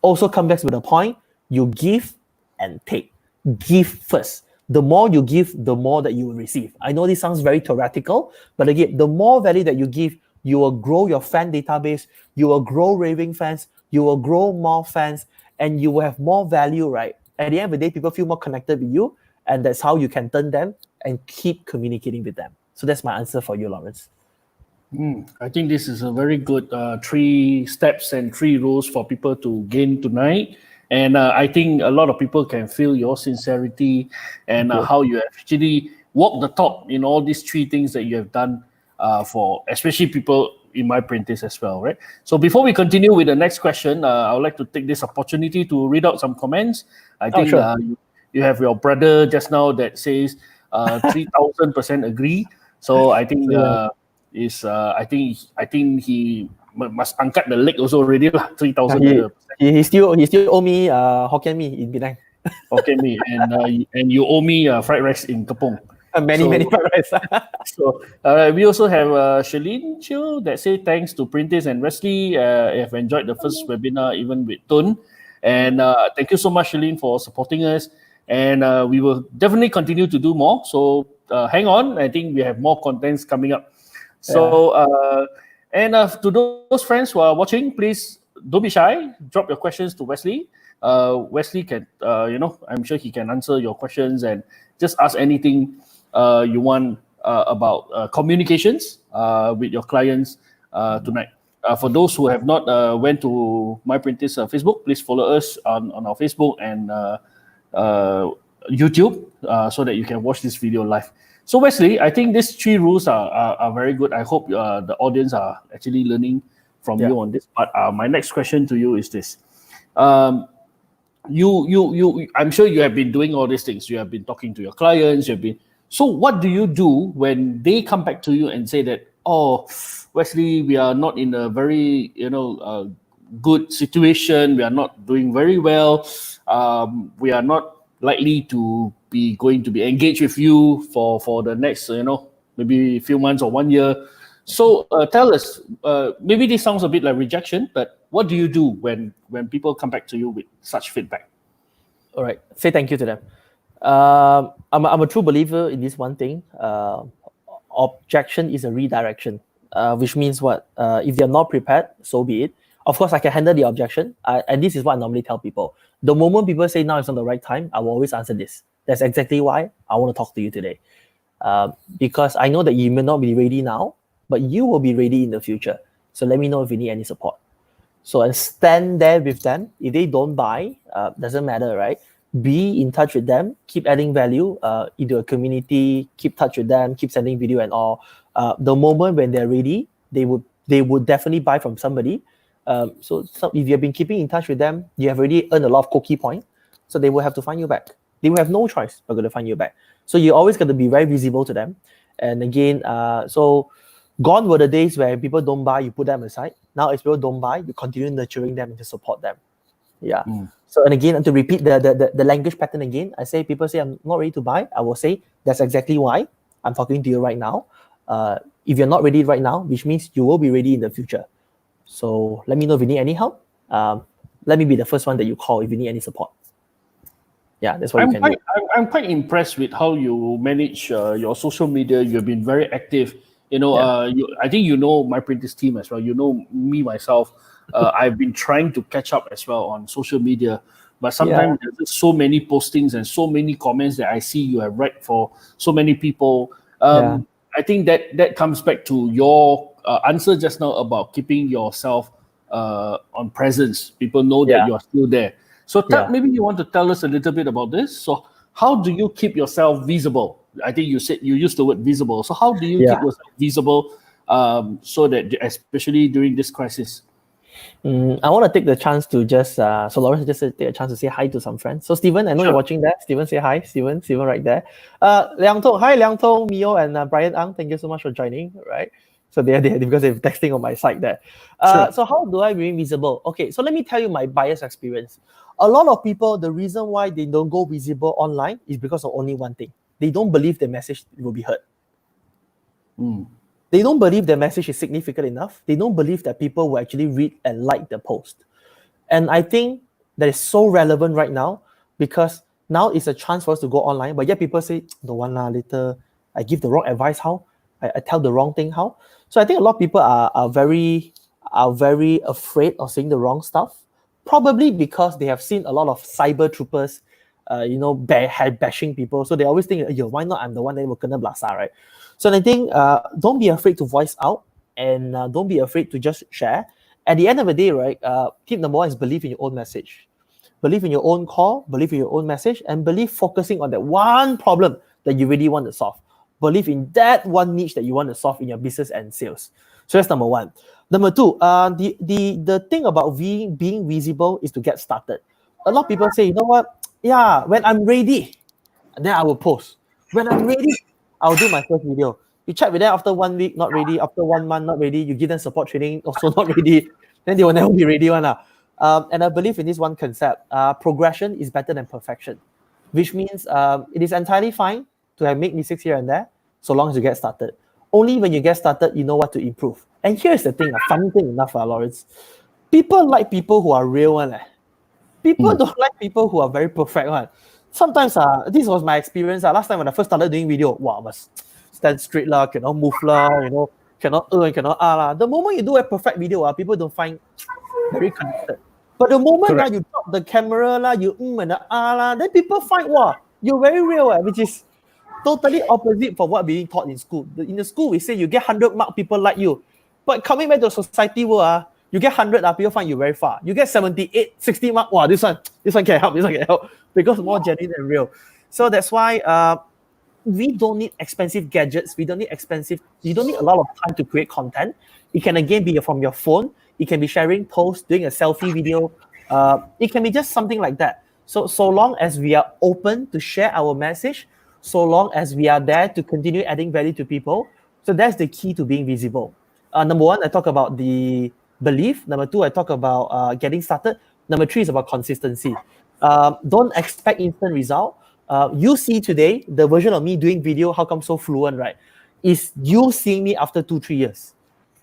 Also come back with the point, you give and take. Give first. The more you give, the more that you will receive. I know this sounds very theoretical, but again, the more value that you give, you will grow your fan database, you will grow raving fans, you will grow more fans, and you will have more value, right? At the end of the day, people feel more connected with you, and that's how you can turn them and keep communicating with them. So that's my answer for you, Lawrence. I think this is a very good 3 steps and 3 rules for people to gain tonight. And I think a lot of people can feel your sincerity and how you actually walk the talk in all these 3 things that you have done for especially people in my practice as well, right? So before we continue with the next question, I would like to take this opportunity to read out some comments. I think you have your brother just now that says 3000% agree. So I think I think he must angkat the leg also already lah. 3000. He still owe me Hokkien Mee in Penang. Hokkien Mee and you owe me fried rice in Kepong. Many fried rice. So we also have Shalene Chiu that say thanks to Printis and Wesley. I have enjoyed the first webinar even with Tun. And thank you so much, Shalene, for supporting us. And we will definitely continue to do more. So hang on. I think we have more contents coming up. So and to those friends who are watching, please don't be shy. Drop your questions to Wesley. Wesley can, I'm sure he can answer your questions and just ask anything you want about communications with your clients tonight. For those who have not went to MyPrintis Facebook, please follow us on our Facebook and YouTube so that you can watch this video live. So Wesley, I think these 3 rules are very good. I hope the audience are actually learning from you on this. But my next question to you is this. You I'm sure you have been doing all these things. You have been talking to your clients, so what do you do when they come back to you and say that, oh, Wesley, we are not in a very good situation, we are not doing very well, we are not likely to be going to be engaged with you for the next maybe a few months or 1 year. So tell us, maybe this sounds a bit like rejection, but what do you do when people come back to you with such feedback? All right, say thank you to them. I'm a true believer in this one thing. Objection is a redirection, which means what? If they're not prepared, so be it. Of course, I can handle the objection, and this is what I normally tell people. The moment people say now is not the right time, I will always answer this. That's exactly why I want to talk to you today. Because I know that you may not be ready now, but you will be ready in the future. So let me know if you need any support. So and stand there with them. If they don't buy, doesn't matter, right? Be in touch with them, keep adding value into a community, keep touch with them, keep sending video and all. The moment when they're ready, they would definitely buy from somebody. So if you have been keeping in touch with them, you have already earned a lot of cookie points. So they will have to find you back. They will have no choice but going to find you back. So you always got to be very visible to them. And again, so gone were the days where people don't buy, you put them aside. Now if people don't buy, you continue nurturing them and to support them. Yeah. So, and again, to repeat the language pattern again, I say people say I'm not ready to buy. I will say that's exactly why I'm talking to you right now. If you're not ready right now, which means you will be ready in the future. So let me know if you need any help. Let me be the first one that you call if you need any support. Yeah, that's what you can do. I'm quite impressed with how you manage your social media. You've been very active. I think MyPrintis team as well. Me myself. I've been trying to catch up as well on social media, but sometimes there's just so many postings and so many comments that I see you have read for so many people. I think that comes back to your answer just now about keeping yourself on presence. People know that you are still there. So maybe you want to tell us a little bit about this. So how do you keep yourself visible? I think you said you used the word visible. So how do you keep yourself visible so that, especially during this crisis? I want to take the chance to so Lawrence just take a chance to say hi to some friends. So Steven, I know you're watching that. Steven, say hi. Steven right there. Liang Tong, hi Liang Tong, Mio, and Brian Ang. Thank you so much for joining. Right. So they're because they're texting on my side there. So how do I remain visible? Okay, so let me tell you my biased experience. A lot of people, the reason why they don't go visible online is because of only one thing. They don't believe the message will be heard. They don't believe the message is significant enough. They don't believe that people will actually read and like the post. And I think that is so relevant right now because now it's a chance for us to go online. But yet people say, don't want later. I give the wrong advice, how? I tell the wrong thing, how? So I think a lot of people are very afraid of saying the wrong stuff. Probably because they have seen a lot of cyber troopers, bashing people. So they always think, why not? I'm the one that will kena blasa, right? So I think don't be afraid to voice out and don't be afraid to just share. At the end of the day, right, tip number one is believe in your own message. Believe in your own call, believe in your own message, and believe focusing on that one problem that you really want to solve. Believe in that one niche that you want to solve in your business and sales. So that's number one. Number two, the thing about being visible is to get started. A lot of people say, you know what? Yeah, when I'm ready, then I will post. When I'm ready, I'll do my first video. You chat with them after 1 week, not ready. After 1 month, not ready. You give them support training, also not ready. Then they will never be ready. And I believe in this one concept. Progression is better than perfection, which means it is entirely fine to make mistakes here and there, so long as you get started. Only when you get started, you know what to improve. And here's the thing, a funny thing enough, Lawrence. People like people who are real one. People don't like people who are very perfect one. Sometimes this was my experience. Last time when I first started doing video, wow, I must stand straight lah, cannot move lah, cannot cannot lah. The moment you do a perfect video, people don't find very connected. But the moment now you drop the camera lah, you and lah, then people find wow, you're very real, which is Totally opposite for what being taught in school. In the school, we say you get 100 mark, people like you. But coming back to society world, you get 100, people find you very far. You get 78, 60 mark, wow, this one can help, because more genuine and real. So that's why we don't need expensive gadgets. You don't need a lot of time to create content. It can again be from your phone. It can be sharing posts, doing a selfie video. It can be just something like that. So long as we are open to share our message, so long as we are there to continue adding value to people. So that's the key to being visible. Number one, I talk about the belief. Number two, I talk about getting started. Number three is about consistency. Don't expect instant result. You see today, the version of me doing video, how come so fluent, right? Is you seeing me after 2-3 years.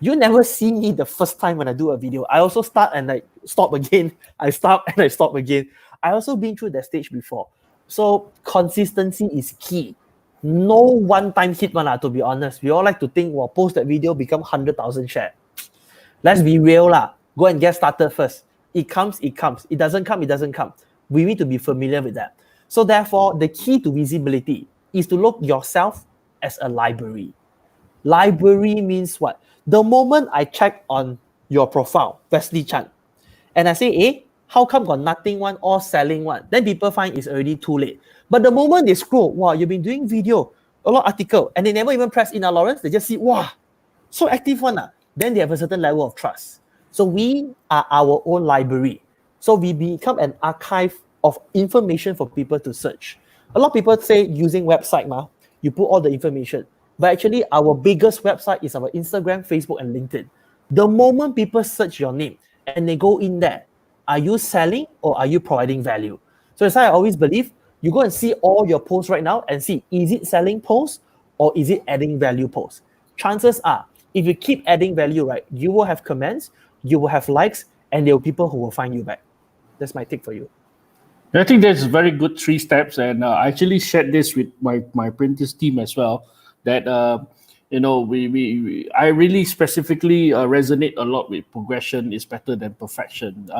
You never see me the first time when I do a video. I also start and I stop again. I start and I stop again. I also been through that stage before. So consistency is key. No one-time hit one, to be honest. We all like to think, well, post that video, become 100,000 share. Let's be real lah. Go and get started first. It comes, it comes. It doesn't come, it doesn't come. We need to be familiar with that. So therefore, the key to visibility is to look yourself as a library. Library means what? The moment I check on your profile, Wesley Chan, and I say, how come got nothing one or selling one? Then people find it's already too late. But the moment they scroll, wow, you've been doing video, a lot of article, and they never even press in Lawrence, they just see, wow, so active one. Then they have a certain level of trust. So we are our own library. So we become an archive of information for people to search. A lot of people say using website, you put all the information. But actually, our biggest website is our Instagram, Facebook, and LinkedIn. The moment people search your name and they go in there, are you selling or are you providing value? So that's why I always believe you go and see all your posts right now and see, is it selling posts or is it adding value posts? Chances are, if you keep adding value, right, you will have comments, you will have likes, and there are people who will find you back. That's my take for you. I think that's very good 3 steps, and I actually shared this with my printers team as well. That I really specifically resonate a lot with progression is better than perfection.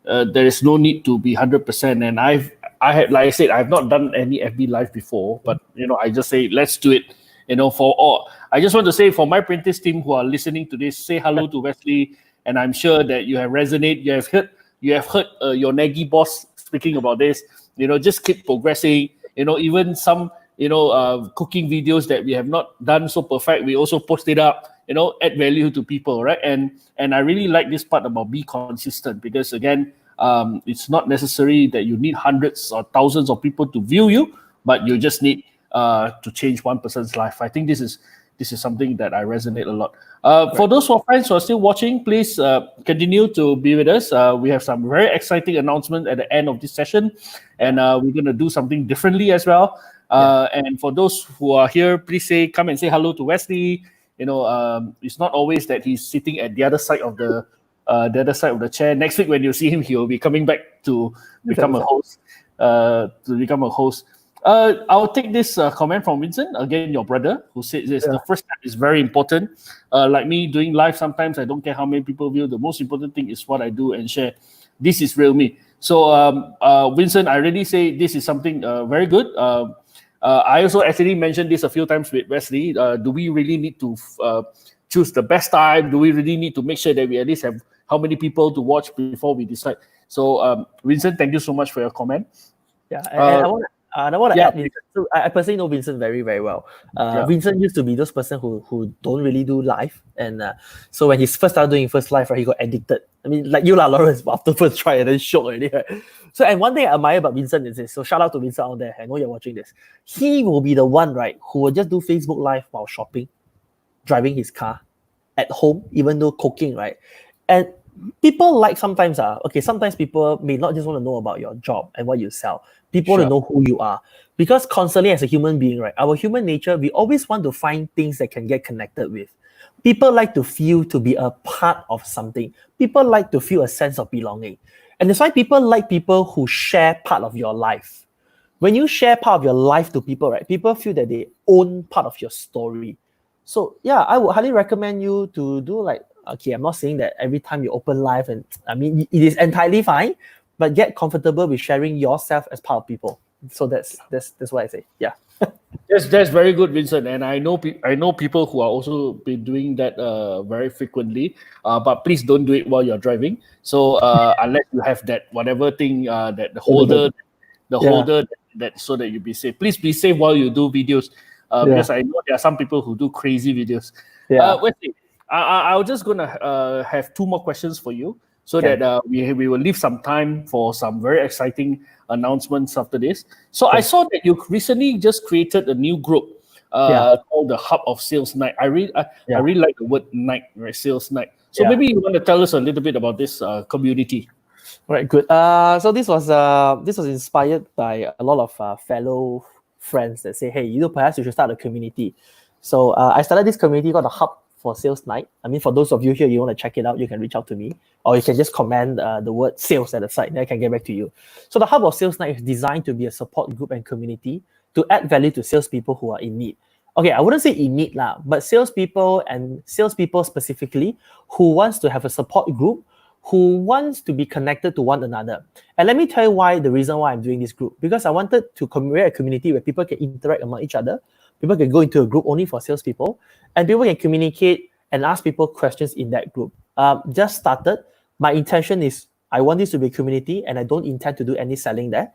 There is no need to be 100%, and I had, like I said, I've not done any FB Live before, but I just say let's do it. For all, I just want to say for my printers team who are listening to this, say hello to Wesley, and I'm sure that you have resonated. You have heard your Nagy boss speaking about this. Just keep progressing. Even some cooking videos that we have not done so perfect, we also post it up. Add value to people, right? And I really like this part about be consistent, because again, it's not necessary that you need hundreds or thousands of people to view you, but you just need to change one person's life. I think this is something that I resonate a lot. For those who are friends who are still watching, please continue to be with us. We have some very exciting announcements at the end of this session, and we're going to do something differently as well. And for those who are here, please come and say hello to Wesley. It's not always that he's sitting at the other side of the chair. Next week, when you see him, he'll be coming back to become a host. I'll take this comment from Vincent, again, your brother, who says this. The first step is very important. Like me doing live, sometimes I don't care how many people view. The most important thing is what I do and share. This is real me. So, Vincent, I really say this is something very good. I also actually mentioned this a few times with Wesley. Do we really need to choose the best time? Do we really need to make sure that we at least have how many people to watch before we decide? So, Vincent, thank you so much for your comment. Yeah, and I want to add Vincent. So I personally know Vincent very, very well. Vincent used to be those person who don't really do live. And so when he first started doing first live, right, he got addicted. I mean, like you, Lawrence, after first try and then shocked already, right? So, and one thing I admire about Vincent is this. So shout out to Vincent out there. I know you're watching this. He will be the one, right, who will just do Facebook Live while shopping, driving his car, at home, even though cooking, right? And people sometimes people may not just want to know about your job and what you sell. People want to know who you are. Because constantly as a human being, right, our human nature, we always want to find things that can get connected with. People like to feel to be a part of something. People like to feel a sense of belonging. And that's why people like people who share part of your life. When you share part of your life to people, right, people feel that they own part of your story. So yeah, I would highly recommend you to do I'm not saying that every time you open live, and I mean, it is entirely fine, but get comfortable with sharing yourself as part of people. So that's what I say. Yeah. That's very good, Vincent. And I know people who are also been doing that very frequently. But please don't do it while you're driving. So unless you have that whatever thing that the Yeah. holder that so that you be safe. Please be safe while you do videos. Yeah. Because I know there are some people who do crazy videos. Yeah. Wesley, I'll just gonna have two more questions for you, so Okay. that we will leave some time for some very exciting announcements after this. So I Okay. saw that you recently just created a new group Yeah. called the Hub of Sales Night. I Yeah. really like the word night, right? Sales night. So Yeah. maybe you want to tell us a little bit about this community. Right, good. So this was inspired by a lot of fellow friends that say, hey, perhaps you should start a community. So I started this community called the Hub for Sales Night. I mean, for those of you here, you want to check it out, you can reach out to me, or you can just comment the word sales at the site, then I can get back to you. So the Hub of Sales Night is designed to be a support group and community to add value to salespeople who are in need. Okay, I wouldn't say in need lah, but salespeople specifically who wants to have a support group, who wants to be connected to one another. And let me tell you the reason why I'm doing this group. Because I wanted to create a community where people can interact among each other. People can go into a group only for salespeople, and people can communicate and ask people questions in that group. Just started. My intention is I want this to be a community, and I don't intend to do any selling there,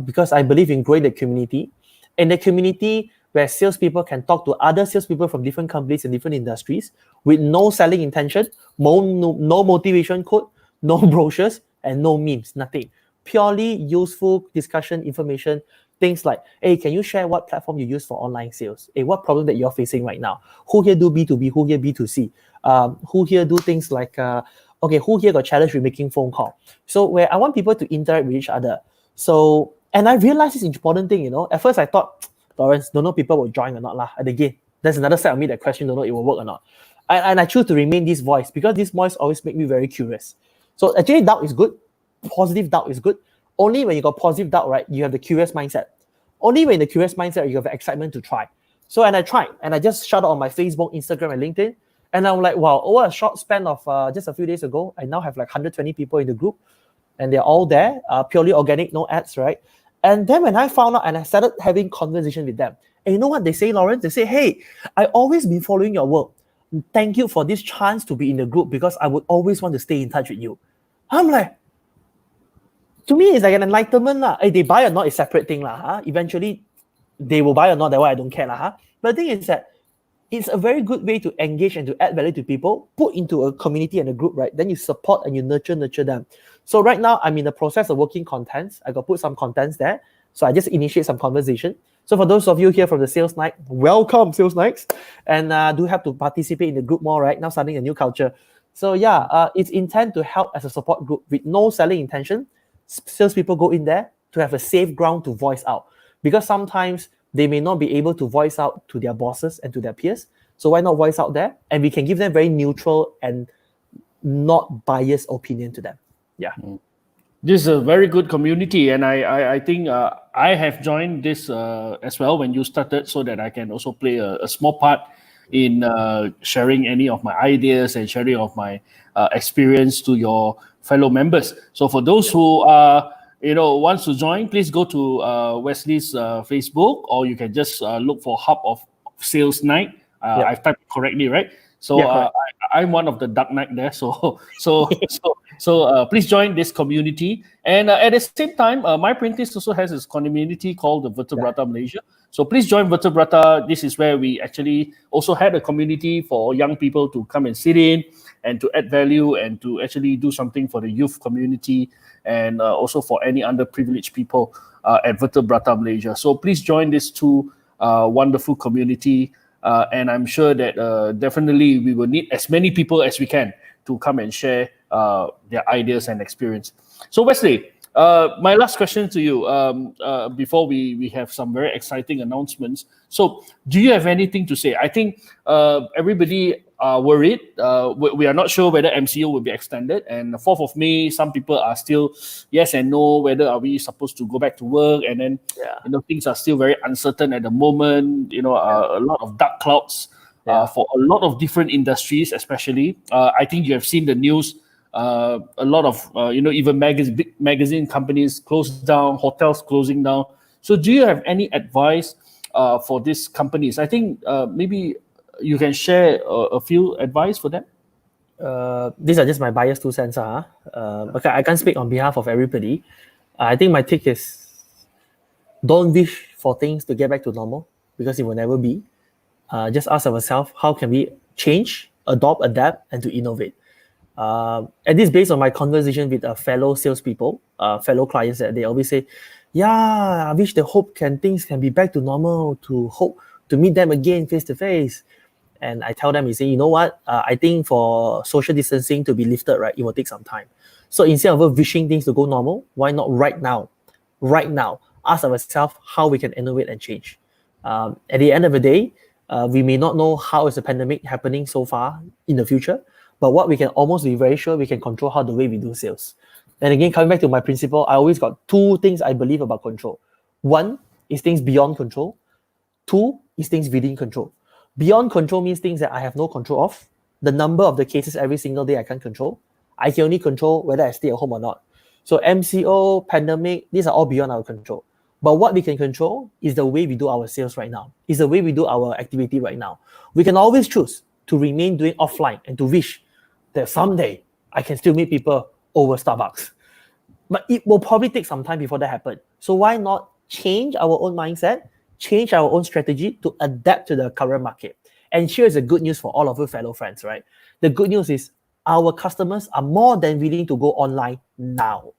because I believe in growing the community. In the community where salespeople can talk to other salespeople from different companies and different industries with no selling intention, no motivation code, no brochures, and no memes, nothing. Purely useful discussion, information, things like, hey, can you share what platform you use for online sales? Hey, what problem that you're facing right now? Who here do B2B? Who here B2C? Who here do things like, okay, who here got challenge with making phone call? So where I want people to interact with each other. So, and I realized this important thing, at first I thought, Lawrence, don't know people will join or not lah. And again, there's another side of me that question, don't know it will work or not. And I choose to remain this voice because this voice always make me very curious. So actually doubt is good. Positive doubt is good. Only when you got positive doubt, right, you have the curious mindset. Only when the curious mindset, you have the excitement to try. So, and I tried, and I just shouted on my Facebook, Instagram, and LinkedIn. And I'm like, wow, over a short span of just a few days ago, I now have like 120 people in the group, and they're all there, purely organic, no ads, right? And then when I found out and I started having conversation with them, and you know what they say, Lawrence? They say, hey, I always been following your work. Thank you for this chance to be in the group because I would always want to stay in touch with you. I'm like, to me, it's like an enlightenment lah. Hey, they buy or not is separate thing lah. Huh? Eventually, they will buy or not. That way, I don't care lah. Huh? But the thing is that it's a very good way to engage and to add value to people. Put into a community and a group, right? Then you support and you nurture them. So right now, I'm in the process of working contents. I got put some contents there. So I just initiate some conversation. So for those of you here from the Sales Night, welcome Sales Nights, and do have to participate in the group more, right? Now starting a new culture. So yeah, it's intent to help as a support group with no selling intention. Salespeople go in there to have a safe ground to voice out, because sometimes they may not be able to voice out to their bosses and to their peers. So why not voice out there? And we can give them very neutral and not biased opinion to them. Yeah. This is a very good community, and I think I have joined this as well when you started, so that I can also play a small part in sharing any of my ideas and sharing of my experience to your fellow members. So for those who wants to join, please go to Wesley's Facebook, or you can just look for Hub of Sales Night. I've typed it correctly, right? So I'm one of the Dark Knight there. So please join this community. And at the same time, My Printist also has its community called the Vertebrata Malaysia. So please join Vertebrata. This is where we actually also had a community for young people to come and sit in and to add value and to actually do something for the youth community, and also for any underprivileged people at Vertebrata Malaysia. So please join this two wonderful community. And I'm sure that definitely we will need as many people as we can to come and share their ideas and experience. So Wesley, my last question to you before we have some very exciting announcements. So do you have anything to say? I think everybody are worried. We are not sure whether MCO will be extended. And the 4th of May, some people are still yes and no, whether are we supposed to go back to work. And then, things are still very uncertain at the moment. A lot of dark clouds for a lot of different industries, especially. I think you have seen the news. A lot of, even big magazine companies closed down, hotels closing down. So do you have any advice for these companies? I think maybe you can share a few advice for them. These are just my biased 2 cents. Okay, I can't speak on behalf of everybody. I think my take is don't wish for things to get back to normal because it will never be. Just ask ourselves, how can we change, adopt, adapt, and to innovate? And this is based on my conversation with fellow salespeople, fellow clients, that they always say, yeah, I wish things can be back to normal, to hope to meet them again face to face. And I tell them, you know what? I think for social distancing to be lifted, right, it will take some time. So instead of wishing things to go normal, why not right now, ask ourselves how we can innovate and change. At the end of the day, we may not know how is the pandemic happening so far in the future, but what we can almost be very sure, we can control how the way we do sales. And again, coming back to my principle, I always got 2 things I believe about control. 1 is things beyond control. 2 is things within control. Beyond control means things that I have no control of. The number of the cases every single day I can't control. I can only control whether I stay at home or not. So MCO, pandemic, these are all beyond our control. But what we can control is the way we do our sales right now, is the way we do our activity right now. We can always choose to remain doing offline and to wish that someday I can still meet people over Starbucks. But it will probably take some time before that happens. So why not change our own mindset, change our own strategy to adapt to the current market? And here's the good news for all of you fellow friends, right? The good news is our customers are more than willing to go online now.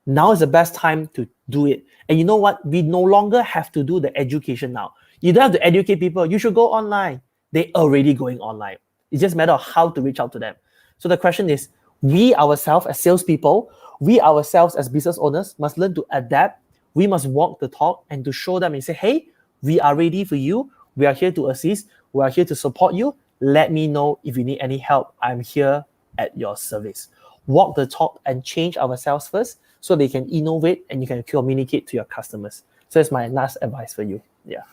Now is the best time to do it. And you know what? We no longer have to do the education now. You don't have to educate people. You should go online. They're already going online. It's just a matter of how to reach out to them. So the question is, we ourselves as salespeople, we ourselves as business owners must learn to adapt. We must walk the talk and to show them and say, hey, we are ready for you. We are here to assist. We are here to support you. Let me know if you need any help. I'm here at your service. Walk the talk and change ourselves first so they can innovate and you can communicate to your customers. So that's my last advice for you. Yeah.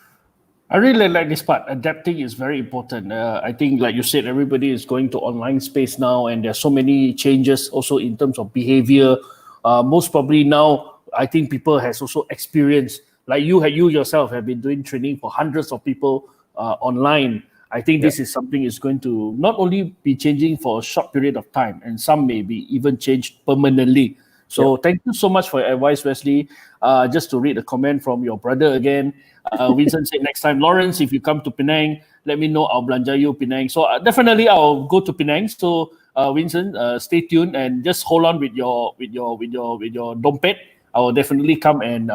I really like this part. Adapting is very important. I think, like you said, everybody is going to online space now, and there's so many changes also in terms of behavior. Most probably now, I think people has also experienced, like you yourself have been doing training for hundreds of people online. I think this is something is going to not only be changing for a short period of time, and some may be even changed permanently. So thank you so much for your advice, Wesley. Just to read a comment from your brother again. Vincent said, next time, Lawrence, if you come to Penang, let me know. I'll belanja you Penang. So definitely I'll go to Penang. So Vincent, stay tuned and just hold on with your dompet. I will definitely come and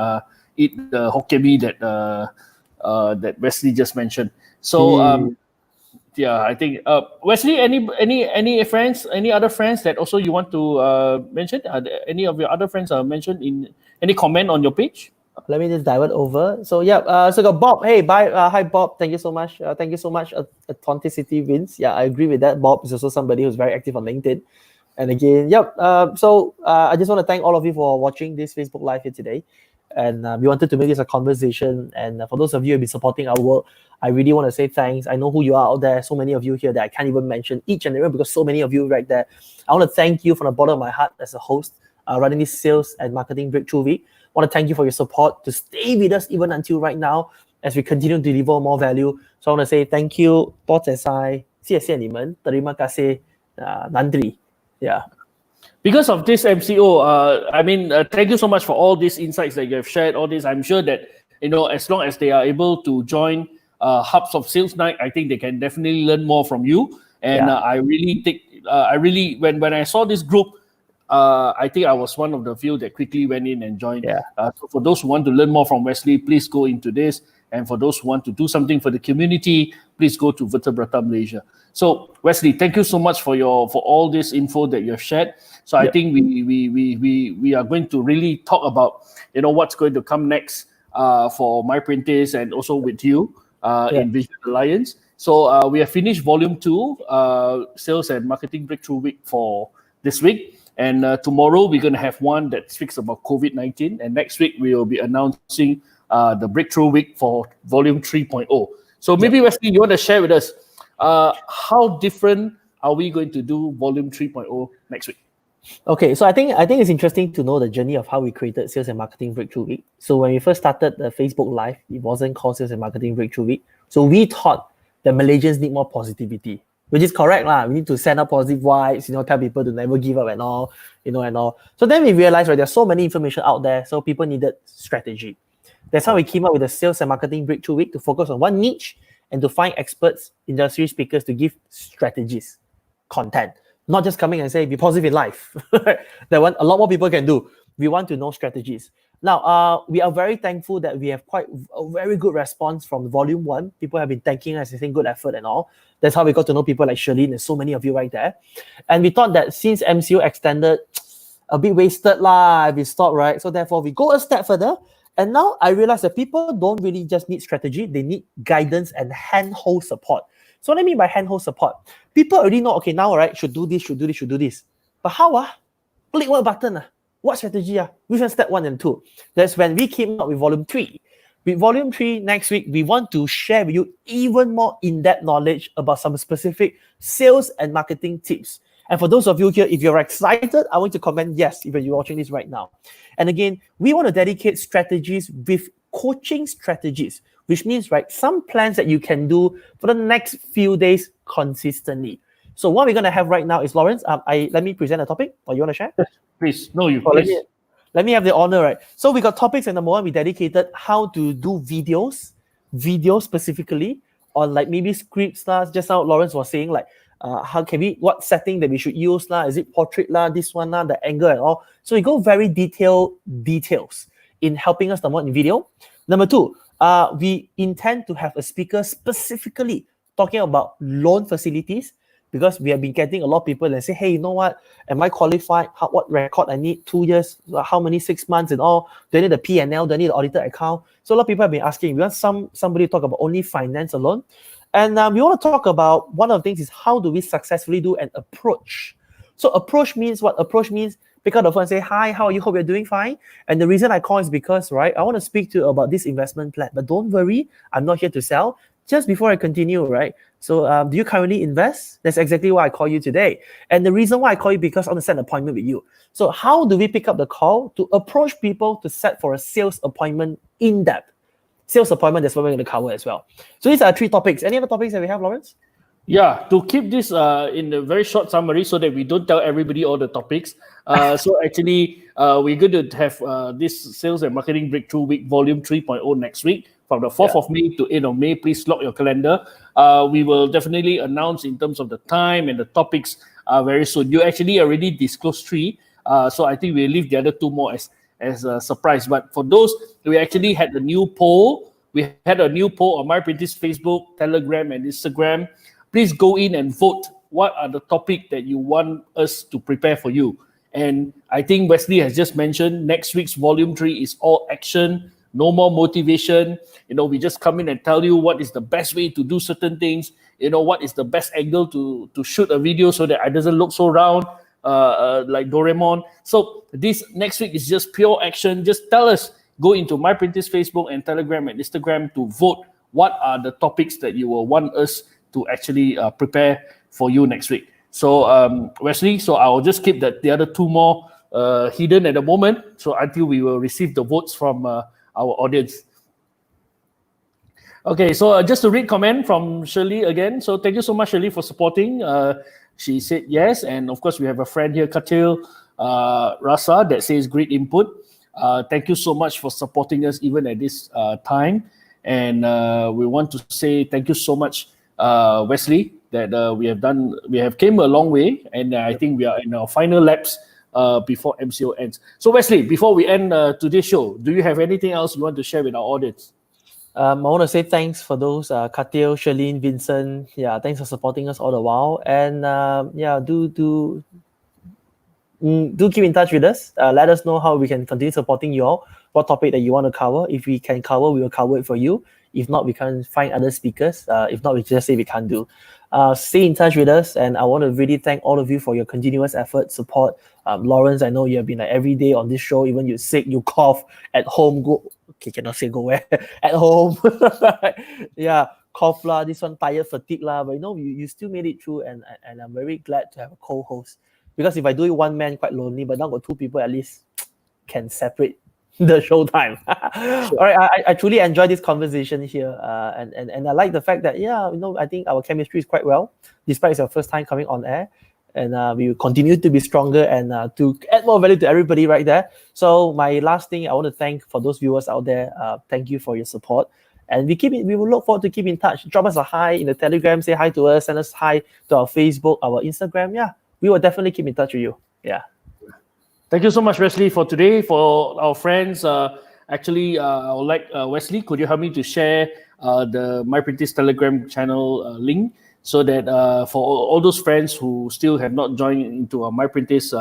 eat the Hokkien mee that Wesley just mentioned. So yeah, I think Wesley, any friends, any other friends that also you want to mention? Are there any of your other friends mentioned in any comment on your page? Let me just divert over. So so got Bob. Hey, bye. Hi, Bob. Thank you so much. Thank you so much. Authenticity wins. Yeah, I agree with that. Bob is also somebody who's very active on LinkedIn. And again, so I just want to thank all of you for watching this Facebook Live here today. And we wanted to make this a conversation. And for those of you who have been supporting our work, I really want to say thanks. I know who you are out there. So many of you here that I can't even mention each and every one because so many of you right there. I want to thank you from the bottom of my heart as a host running this Sales and Marketing Breakthrough Week. I want to thank you for your support to stay with us even until right now as we continue to deliver more value. So I want to say thank you. 多謝晒，謝謝你們，terima kasih, nandri. Yeah. Because of this MCO, thank you so much for all these insights that you have shared. All this, I'm sure that as long as they are able to join Hubs of Sales Night, I think they can definitely learn more from you. And I really think, when I saw this group, I think I was one of the few that quickly went in and joined. So for those who want to learn more from Wesley, please go into this. And for those who want to do something for the community, please go to Vertebrata Malaysia. So Wesley, thank you so much for all this info that you have shared. So I think we are going to really talk about what's going to come next for MyPrintis and also with you in Vision Alliance. So we have finished Volume 2, Sales and Marketing Breakthrough Week for this week. And tomorrow we're going to have one that speaks about COVID-19. And next week we will be announcing the Breakthrough Week for Volume 3.0. So maybe Wesley, you want to share with us how different are we going to do Volume 3.0 next week? Okay, so I think it's interesting to know the journey of how we created Sales and Marketing Breakthrough Week. So when we first started the Facebook Live, it wasn't called Sales and Marketing Breakthrough Week. So we thought that Malaysians need more positivity, which is correct lah. We need to send out positive vibes, tell people to never give up and all, and all. So then we realized, right, there's so many information out there, so people needed strategy. That's how we came up with the Sales and Marketing Breakthrough Week to focus on one niche and to find experts, industry speakers to give strategies, content. Not just coming and say, be positive in life. That one, a lot more people can do. We want to know strategies. Now, we are very thankful that we have quite a very good response from volume 1. People have been thanking us and saying good effort and all. That's how we got to know people like Charlene. There's so many of you right there. And we thought that since MCO extended, a bit wasted lah, we stopped, right? So therefore, we go a step further. And now I realize that people don't really just need strategy. They need guidance and handhold support. So what I mean by handhold support, people already know, okay, now, right, should do this. But how? Click what button? What strategy? Which one step 1 and 2? That's when we came up with volume 3. With volume 3 next week, we want to share with you even more in-depth knowledge about some specific sales and marketing tips. And for those of you here, if you're excited, I want you to comment yes if you're watching this right now. And again, we want to dedicate strategies with coaching strategies, which means, right, some plans that you can do for the next few days consistently. So what we're going to have right now is, Lawrence, let me present a topic, or you want to share? Please, please. Let me have the honor, right? So we got topics, and number 1, we dedicated how to do videos specifically, on like maybe scripts, just how Lawrence was saying, like, what setting that we should use, is it portrait, this one, the angle and all. So we go very details in helping us the more in video. Number 2, we intend to have a speaker specifically talking about loan facilities, because we have been getting a lot of people that say, hey, you know what? Am I qualified? What record I need? 2 years? How many 6 months and all? Do I need a P&L? Do I need an audited account? So a lot of people have been asking. We want somebody to talk about only finance alone. And we want to talk about, one of the things is, how do we successfully do an approach? So approach means what? Approach means pick up the phone and say, hi, how are you? Hope you're doing fine. And the reason I call is because, right, I want to speak to you about this investment plan. But don't worry, I'm not here to sell. Just before I continue, right? So do you currently invest? That's exactly why I call you today. And the reason why I call you, because I want to set an appointment with you. So how do we pick up the call to approach people to set for a sales appointment in depth? Sales appointment, that's what we're going to cover as well. So these are 3 topics. Any other topics that we have, Lawrence? Yeah, to keep this in a very short summary so that we don't tell everybody all the topics. So actually, we're going to have this Sales and Marketing Breakthrough Week Volume 3.0 next week from the 4th of May to 8th of May. Please lock your calendar. We will definitely announce in terms of the time and the topics very soon. You actually already disclosed 3. So I think we'll leave the other 2 more as a surprise. But for those, we actually had a new poll. We had a new poll on MyPrentice Facebook, Telegram, and Instagram. Please go in and vote. What are the topics that you want us to prepare for you? And I think Wesley has just mentioned next week's Volume 3 is all action, no more motivation. We just come in and tell you what is the best way to do certain things. What is the best angle to shoot a video so that it doesn't look so round like Doraemon. So this next week is just pure action. Just tell us, go into MyPrentice Facebook and Telegram and Instagram to vote what are the topics that you will want us to actually prepare for you next week. So Wesley, so I'll just keep the other 2 more hidden at the moment, so until we will receive the votes from our audience. Okay, so just to read comment from Shirley again. So thank you so much, Shirley, for supporting. She said yes, and of course we have a friend here, Katil Rasa, that says great input. Thank you so much for supporting us even at this time. And we want to say thank you so much, Wesley, that we have came a long way, and I think we are in our final laps before MCO ends. So Wesley, before we end today's show, do you have anything else you want to share with our audience? I want to say thanks for those, Katil, Charlene, Vincent. Yeah, thanks for supporting us all the while. And do keep in touch with us. Let us know how we can continue supporting you all. What topic that you want to cover. If we can cover, we will cover it for you. If not, we can find other speakers. If not, we just say we can't do. Stay in touch with us, and I want to really thank all of you for your continuous effort, support. Lawrence, I know you have been every day on this show. Even you're sick, you cough at home. Cannot say go where at home. Yeah, cough lah. This one tired, fatigue lah. But you still made it through, and I'm very glad to have a co-host because if I do it one man, quite lonely. But now got two people, at least can separate the showtime. All right, I truly enjoy this conversation here, and I like the fact that I think our chemistry is quite well, despite it's our first time coming on air, and we will continue to be stronger and to add more value to everybody right there. So my last thing I want to thank for those viewers out there, thank you for your support. And we will look forward to keep in touch. Drop us a hi in the Telegram, say hi to us, send us hi to our Facebook, our Instagram. Yeah, we will definitely keep in touch with you. Yeah. Thank you so much, Wesley, for today. For our friends, actually, I would like Wesley, could you help me to share the MyPrintis Telegram channel link so that for all those friends who still have not joined into our MyPrintis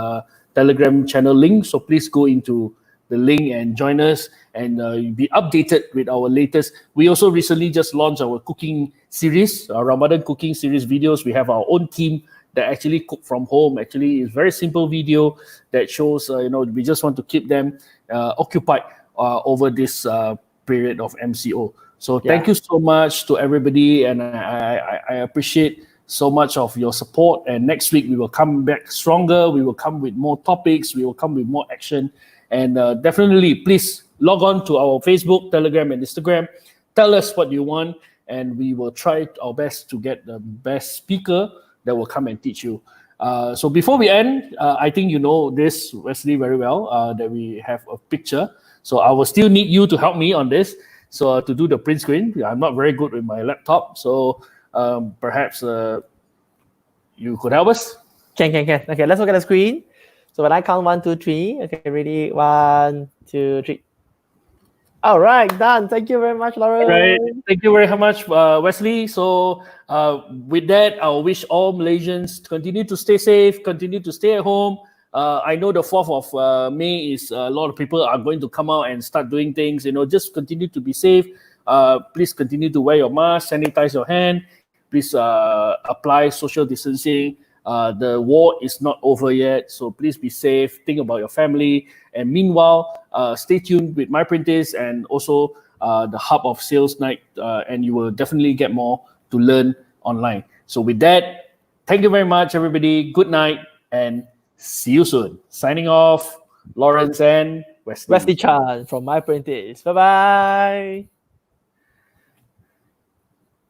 Telegram channel link, so please go into the link and join us and be updated with our latest. We also recently just launched our cooking series, our Ramadan cooking series videos. We have our own team that actually cook from home. Actually, it's very simple video that shows, we just want to keep them occupied over this period of MCO. So thank you so much to everybody, and I appreciate so much of your support. And next week we will come back stronger. We will come with more topics. We will come with more action. And definitely, please log on to our Facebook, Telegram, and Instagram. Tell us what you want, and we will try our best to get the best speaker that will come and teach you. So before we end, I think you know this, Wesley, very well, that we have a picture. So I will still need you to help me on this. So to do the print screen, I'm not very good with my laptop. So perhaps you could help us? Can. Okay, let's look at the screen. So when I count 1, 2, 3, okay, ready? 1, 2, 3. All right, done. Thank you very much, Lauren. All right, thank you very much, Wesley. So with that, I wish all Malaysians to continue to stay safe, continue to stay at home. I know the 4th of May is a lot of people are going to come out and start doing things. Just continue to be safe. Please continue to wear your mask, sanitize your hand. Please apply social distancing. The war is not over yet, so please be safe. Think about your family. And meanwhile, stay tuned with MyPrintis and also the Hub of Sales Night, and you will definitely get more to learn online. So with that, thank you very much, everybody. Good night and see you soon. Signing off, Lawrence and Wesley. Wesley Chan from MyPrintis. Bye-bye.